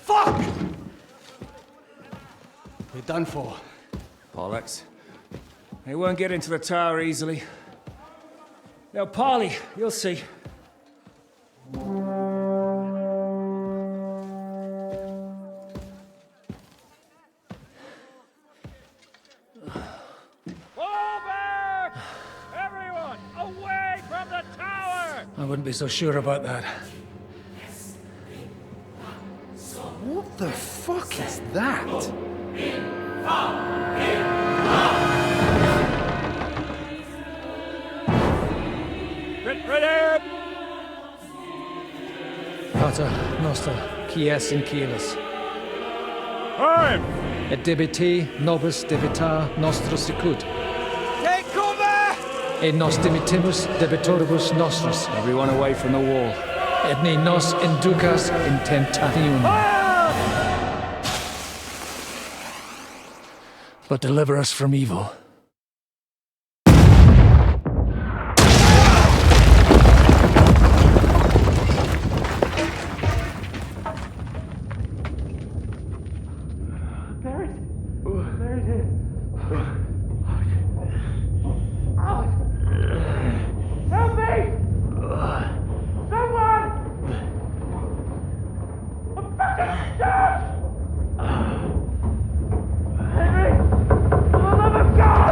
Fuck! We're done for. Bollocks. They won't get into the tower easily. Now, Parley, you'll see. I wouldn't be so sure about that. What the fuck is that? Ready! Pater Noster, quies in Kielis. Time! Et debiti nobis debitar nostros sicut. Take cover! Et nos dimitimus debitoribus nostros. Everyone away from the wall. Et ne nos inducas in tentationem. But deliver us from evil. For the love of God!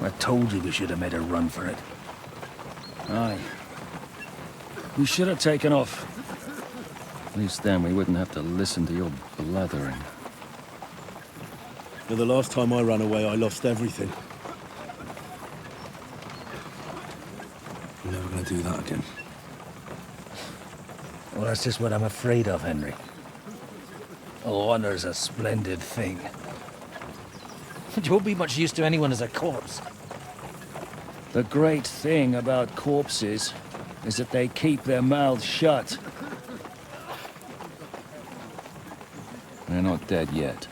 I told you we should have made a run for it. Aye. We should have taken off. At least then we wouldn't have to listen to your blathering. The last time I ran away, I lost everything. I'm never gonna do that again. Well, that's just what I'm afraid of, Henry. Honor's a splendid thing. But you won't be much use to anyone as a corpse. The great thing about corpses is that they keep their mouths shut. They're not dead yet.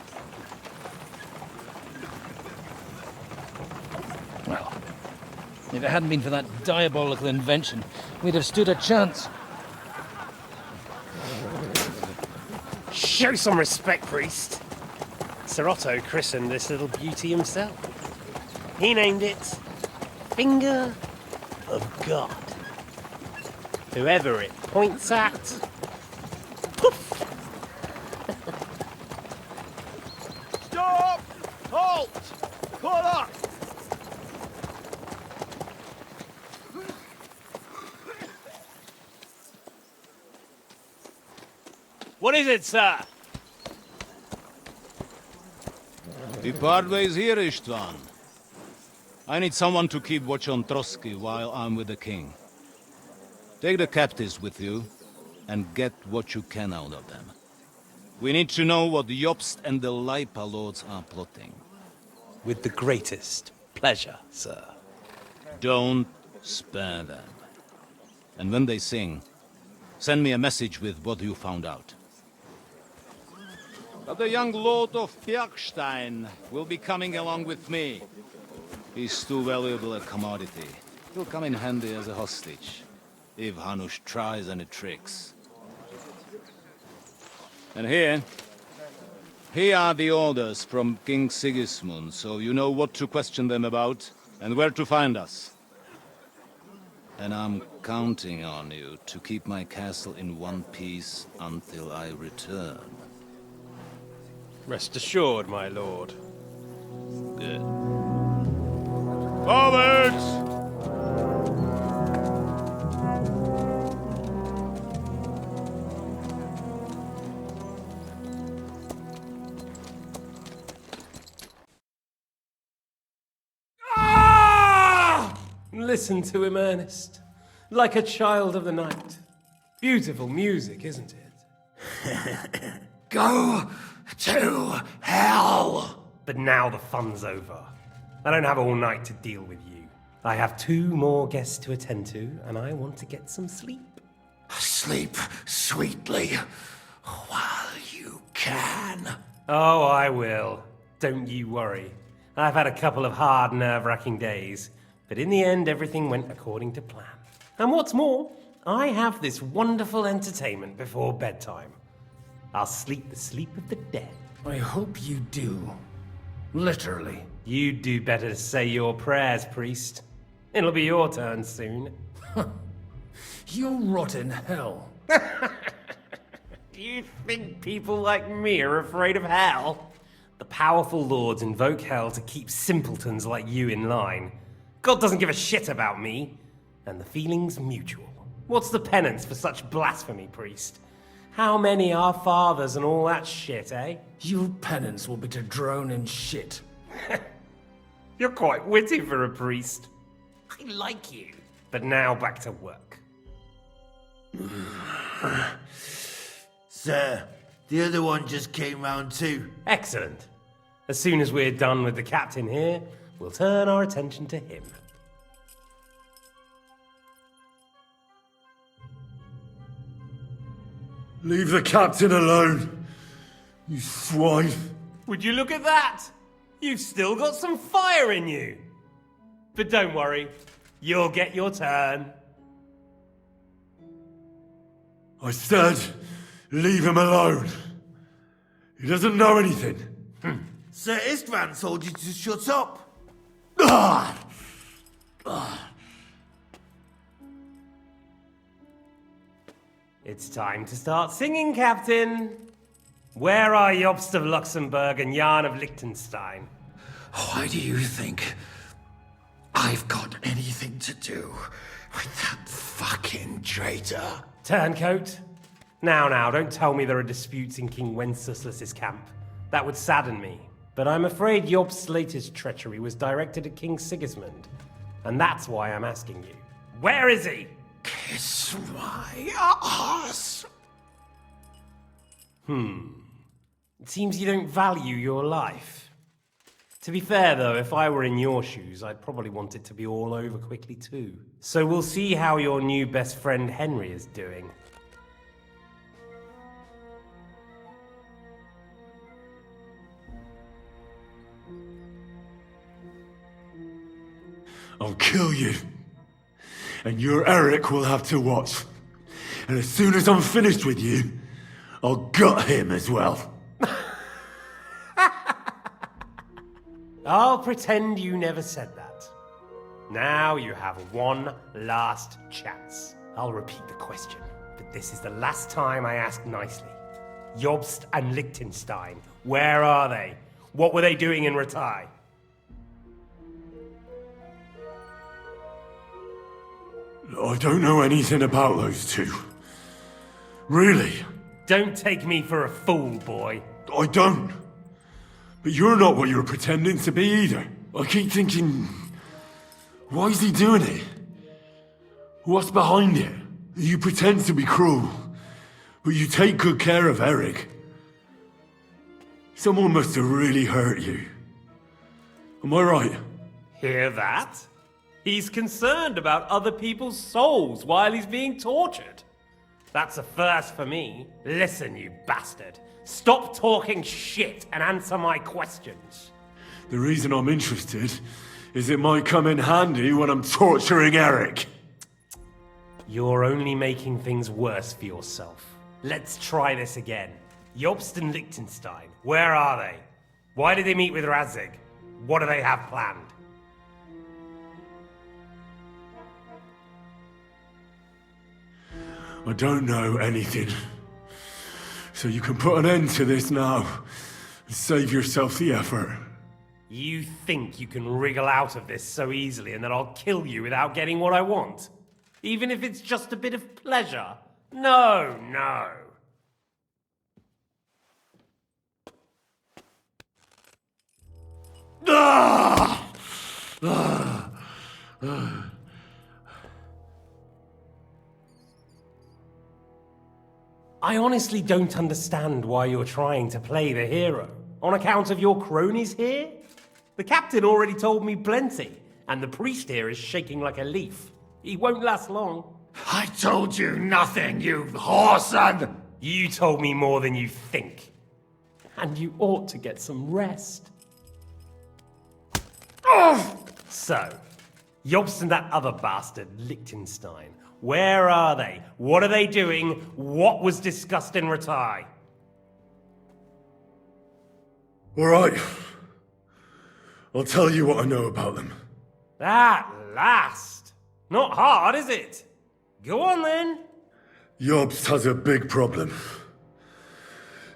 Well, if it hadn't been for that diabolical invention, we'd have stood a chance. Show some respect, priest. Sir Otto christened this little beauty himself. He named it Finger of God. Whoever it points at, poof! Stop! Halt! Pull up! What is it, sir? We part ways here, Istvan. I need someone to keep watch on Trotsky while I'm with the king. Take the captives with you, and get what you can out of them. We need to know what the Jobst and the Leipa lords are plotting. With the greatest pleasure, sir. Don't spare them. And when they sing, send me a message with what you found out. But the young lord of Bjergstein will be coming along with me. He's too valuable a commodity. He'll come in handy as a hostage, if Hanush tries any tricks. And here are the orders from King Sigismund, so you know what to question them about, and where to find us. And I'm counting on you to keep my castle in one piece until I return. Rest assured, my lord. Good. Forwards! Listen to him, Ernest. Like a child of the night. Beautiful music, isn't it? Go to hell! But now the fun's over. I don't have all night to deal with you. I have 2 more guests to attend to, and I want to get some sleep. Sleep sweetly while you can. Oh, I will. Don't you worry. I've had a couple of hard, nerve-wracking days, but in the end, everything went according to plan. And what's more, I have this wonderful entertainment before bedtime. I'll sleep the sleep of the dead. I hope you do. Literally. You'd do better to say your prayers, priest. It'll be your turn soon. You'll rot in hell. You think people like me are afraid of hell? The powerful lords invoke hell to keep simpletons like you in line. God doesn't give a shit about me. And the feeling's mutual. What's the penance for such blasphemy, priest? How many are fathers and all that shit, eh? Your penance will be to drown in shit. You're quite witty for a priest. I like you. But now back to work. Sir, the other one just came round too. Excellent. As soon as we're done with the captain here, we'll turn our attention to him. Leave the captain alone, you swine. Would you look at that? You've still got some fire in you. But don't worry, you'll get your turn. I said, leave him alone. He doesn't know anything. Sir Istvan told you to shut up. It's time to start singing, Captain. Where are Jobst of Luxembourg and Jan of Liechtenstein? Why do you think I've got anything to do with that fucking traitor. Turncoat? Now, don't tell me there are disputes in King Wenceslas's camp. That would sadden me. But I'm afraid Jobst's latest treachery was directed at King Sigismund. And that's why I'm asking you. Where is he? Kiss my ass. It seems you don't value your life. To be fair, though, if I were in your shoes, I'd probably want it to be all over quickly too. So we'll see how your new best friend Henry is doing. I'll kill you. And your Eric will have to watch. And as soon as I'm finished with you, I'll gut him as well. I'll pretend you never said that. Now you have one last chance. I'll repeat the question, but this is the last time I ask nicely. Jobst and Liechtenstein, where are they? What were they doing in Ratai? I don't know anything about those two. Really? Don't take me for a fool, boy. I don't. But you're not what you're pretending to be either. I keep thinking, why is he doing it? What's behind it? You pretend to be cruel, but you take good care of Eric. Someone must have really hurt you. Am I right? Hear that? He's concerned about other people's souls while he's being tortured. That's a first for me. Listen, you bastard. Stop talking shit and answer my questions. The reason I'm interested is it might come in handy when I'm torturing Eric. You're only making things worse for yourself. Let's try this again. Jobst and Liechtenstein, where are they? Why did they meet with Radzig? What do they have planned? I don't know anything. So you can put an end to this now and save yourself the effort. You think you can wriggle out of this so easily and that I'll kill you without getting what I want? Even if it's just a bit of pleasure? No. I honestly don't understand why you're trying to play the hero. On account of your cronies here? The captain already told me plenty, and the priest here is shaking like a leaf. He won't last long. I told you nothing, you whoreson! You told me more than you think. And you ought to get some rest. So, Jobst and that other bastard, Liechtenstein, where are they? What are they doing? What was discussed in Ratai? All right. I'll tell you what I know about them. At last! Not hard, is it? Go on then. Jobst has a big problem.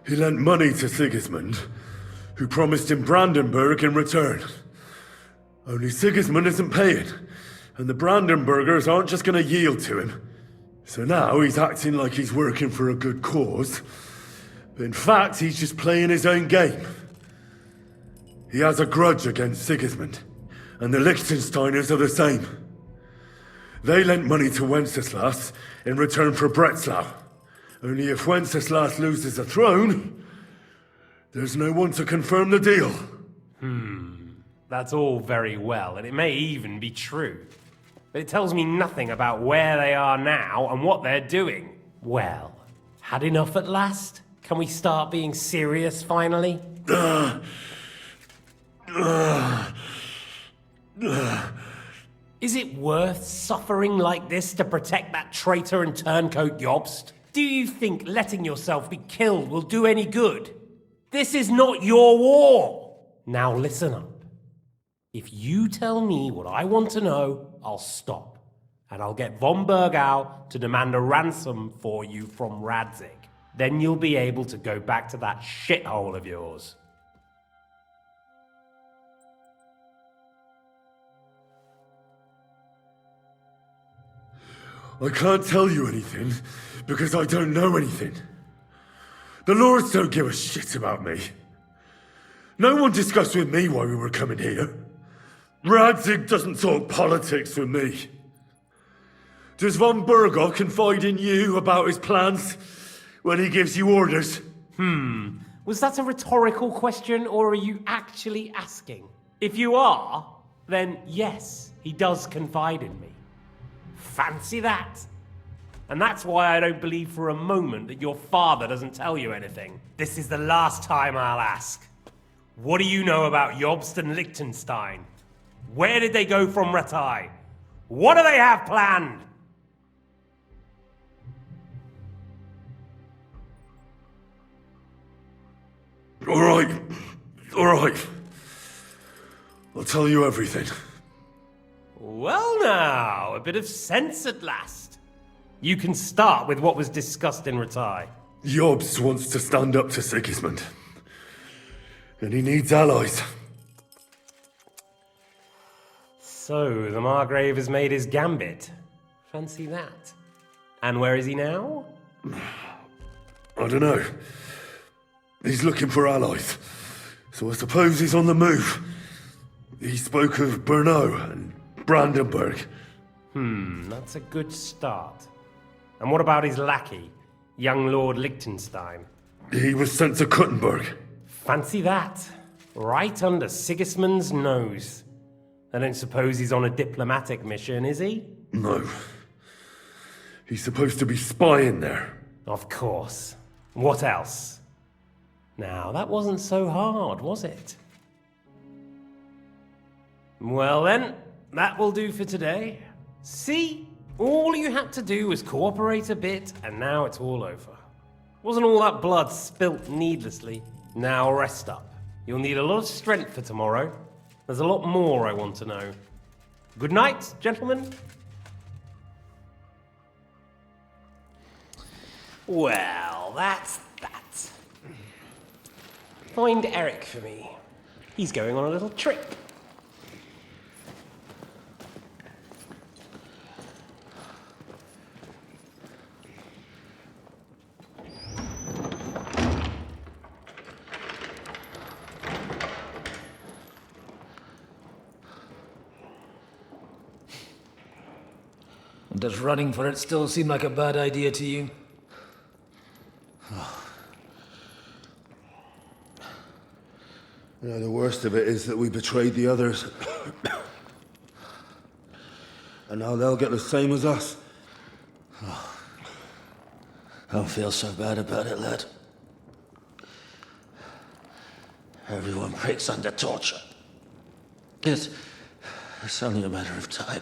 He lent money to Sigismund, who promised him Brandenburg in return. Only Sigismund isn't paying, and the Brandenburgers aren't just going to yield to him. So now he's acting like he's working for a good cause, but in fact he's just playing his own game. He has a grudge against Sigismund, and the Liechtensteiners are the same. They lent money to Wenceslas in return for Breslau. Only if Wenceslas loses the throne, there's no one to confirm the deal. That's all very well, and it may even be true. But it tells me nothing about where they are now and what they're doing. Well, had enough at last? Can we start being serious finally? Is it worth suffering like this to protect that traitor and turncoat Jobst? Do you think letting yourself be killed will do any good? This is not your war! Now listen up. If you tell me what I want to know, I'll stop. And I'll get von Bergau to demand a ransom for you from Radzig. Then you'll be able to go back to that shithole of yours. I can't tell you anything, because I don't know anything. The Lords don't give a shit about me. No one discussed with me why we were coming here. Radzig doesn't talk politics with me. Does von Burgov confide in you about his plans when he gives you orders? Was that a rhetorical question, or are you actually asking? If you are, then yes, he does confide in me. Fancy that. And that's why I don't believe for a moment that your father doesn't tell you anything. This is the last time I'll ask. What do you know about Jobst and Liechtenstein? Where did they go from Ratai? What do they have planned? All right. I'll tell you everything. Well now, a bit of sense at last. You can start with what was discussed in Ratai. Jobst wants to stand up to Sigismund. And he needs allies. So, the Margrave has made his gambit. Fancy that. And where is he now? I don't know. He's looking for allies. So I suppose he's on the move. He spoke of Brno and Brandenburg. That's a good start. And what about his lackey, young Lord Liechtenstein? He was sent to Kuttenberg. Fancy that. Right under Sigismund's nose. I don't suppose he's on a diplomatic mission, is he? No. He's supposed to be spying there. Of course. What else? Now, that wasn't so hard, was it? Well then, that will do for today. See? All you had to do was cooperate a bit, and now it's all over. Wasn't all that blood spilt needlessly. Now rest up. You'll need a lot of strength for tomorrow. There's a lot more I want to know. Good night, gentlemen. Well, that's that. Find Eric for me. He's going on a little trip. Does running for it still seem like a bad idea to you? You know, the worst of it is that we betrayed the others. And now they'll get the same as us. Don't feel so bad about it, lad. Everyone breaks under torture. It's only a matter of time.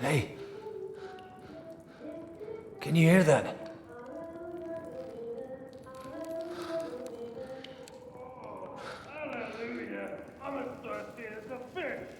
Hey. Can you hear that? Hallelujah. I'm as thirsty as a fish.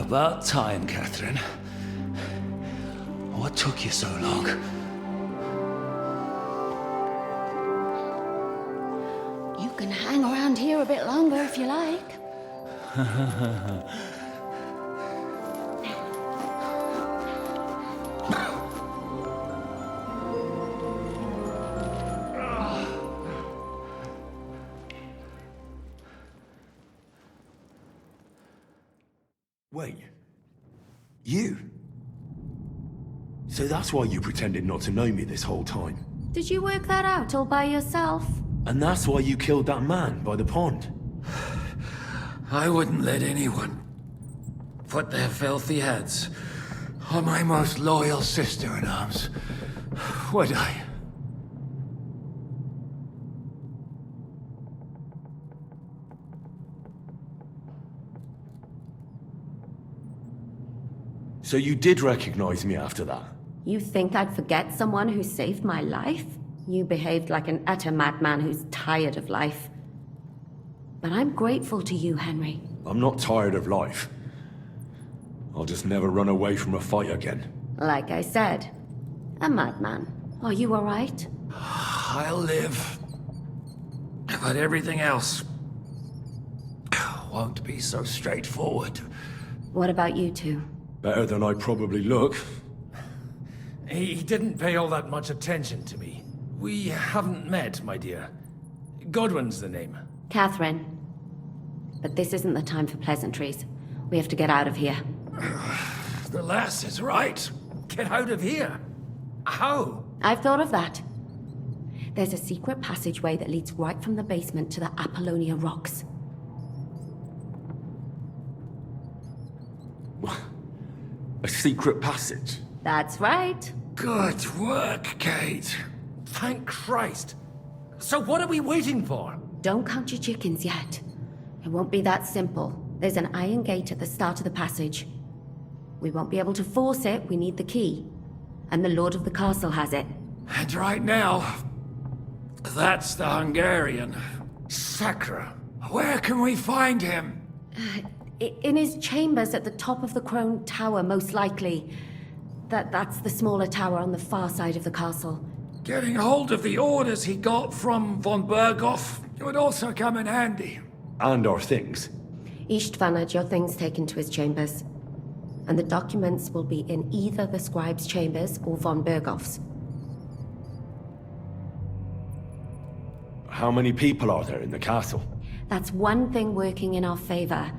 About time, Catherine. What took you so long? You can hang around here a bit longer if you like. Wait. You? So that's why you pretended not to know me this whole time? Did you work that out all by yourself? And that's why you killed that man by the pond? I wouldn't let anyone put their filthy heads on my most loyal sister-in-arms, would I? So you did recognize me after that? You think I'd forget someone who saved my life? You behaved like an utter madman who's tired of life. But I'm grateful to you, Henry. I'm not tired of life. I'll just never run away from a fight again. Like I said, a madman. Are you alright? I'll live. But everything else won't be so straightforward. What about you two? Better than I probably look. He didn't pay all that much attention to me. We haven't met, my dear. Godwin's the name. Catherine. But this isn't the time for pleasantries. We have to get out of here. The lass is right. Get out of here? How? I've thought of that. There's a secret passageway that leads right from the basement to the Apollonia Rocks. A secret passage? That's right. Good work, Kate. Thank Christ. So what are we waiting for? Don't count your chickens yet. It won't be that simple. There's an iron gate at the start of the passage. We won't be able to force it, we need the key. And the Lord of the Castle has it. And right now, that's the Hungarian. Sacra. Where can we find him? In his chambers at the top of the Crone Tower, most likely. That's the smaller tower on the far side of the castle. Getting hold of the orders he got from von Berghoff would also come in handy. And our things. Istvan had your things taken to his chambers. And the documents will be in either the scribe's chambers or von Berghoff's. How many people are there in the castle? That's one thing working in our favor.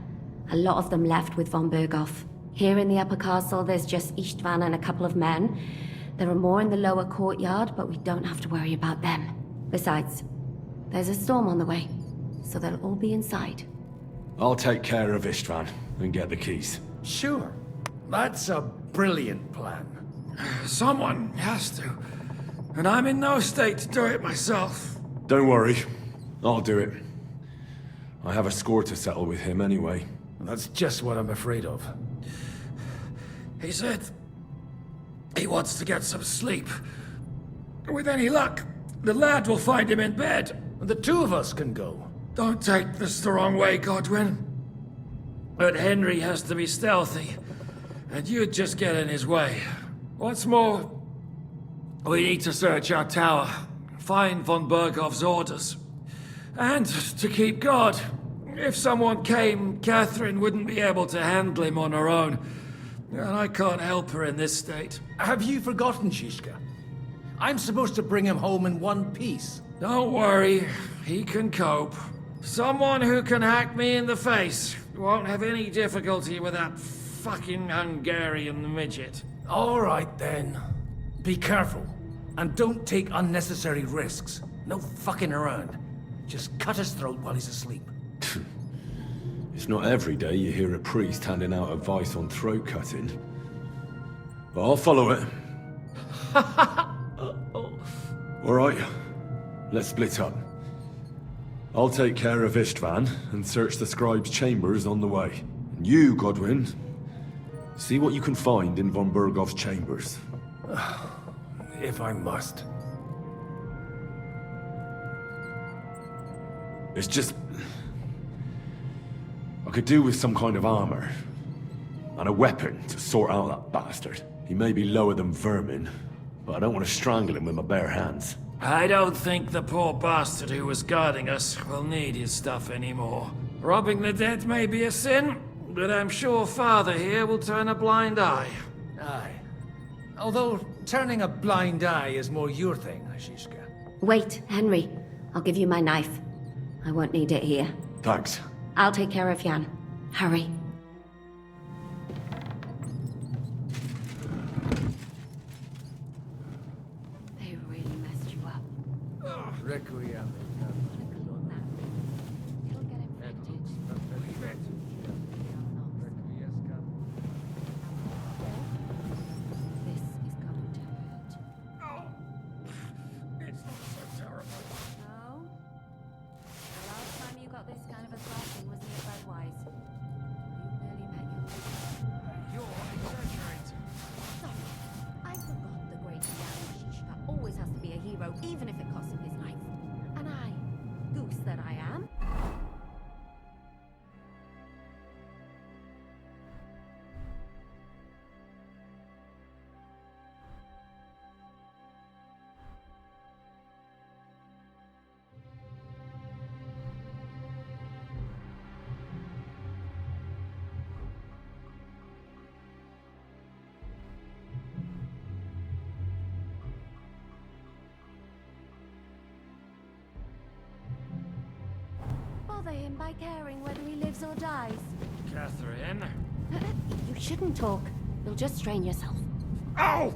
A lot of them left with von Berghoff. Here in the upper castle, there's just Istvan and a couple of men. There are more in the lower courtyard, but we don't have to worry about them. Besides, there's a storm on the way, so they'll all be inside. I'll take care of Istvan and get the keys. Sure. That's a brilliant plan. Someone has to. And I'm in no state to do it myself. Don't worry. I'll do it. I have a score to settle with him anyway. That's just what I'm afraid of. He said he wants to get some sleep. With any luck, the lad will find him in bed. The two of us can go. Don't take this the wrong way, Godwin. But Henry has to be stealthy, and you'd just get in his way. What's more, we need to search our tower, find von Berghoff's orders, and to keep guard. If someone came, Catherine wouldn't be able to handle him on her own, and I can't help her in this state. Have you forgotten, Shishka? I'm supposed to bring him home in one piece. Don't worry, he can cope. Someone who can hack me in the face won't have any difficulty with that fucking Hungarian midget. All right, then. Be careful. And don't take unnecessary risks. No fucking around. Just cut his throat while he's asleep. It's not every day you hear a priest handing out advice on throat cutting. But I'll follow it. All right, let's split up. I'll take care of Istvan and search the scribe's chambers on the way. And you, Godwin, see what you can find in von Berghoff's chambers. If I must. It's just... I could do with some kind of armor. And a weapon to sort out that bastard. He may be lower than vermin, but I don't want to strangle him with my bare hands. I don't think the poor bastard who was guarding us will need his stuff anymore. Robbing the dead may be a sin, but I'm sure Father here will turn a blind eye. Aye. Although, turning a blind eye is more your thing, Shishka. Wait, Henry. I'll give you my knife. I won't need it here. Thanks. I'll take care of Jan. Hurry. They really messed you up. Requiem. It'll get infected. This is going to hurt. It's not so terrible. No? The last time you got this kind of a thrashing was near Budweiser. You nearly met your... You're exaggerating. bother him by caring whether he lives or dies. Catherine? You shouldn't talk. You'll just strain yourself. Ow!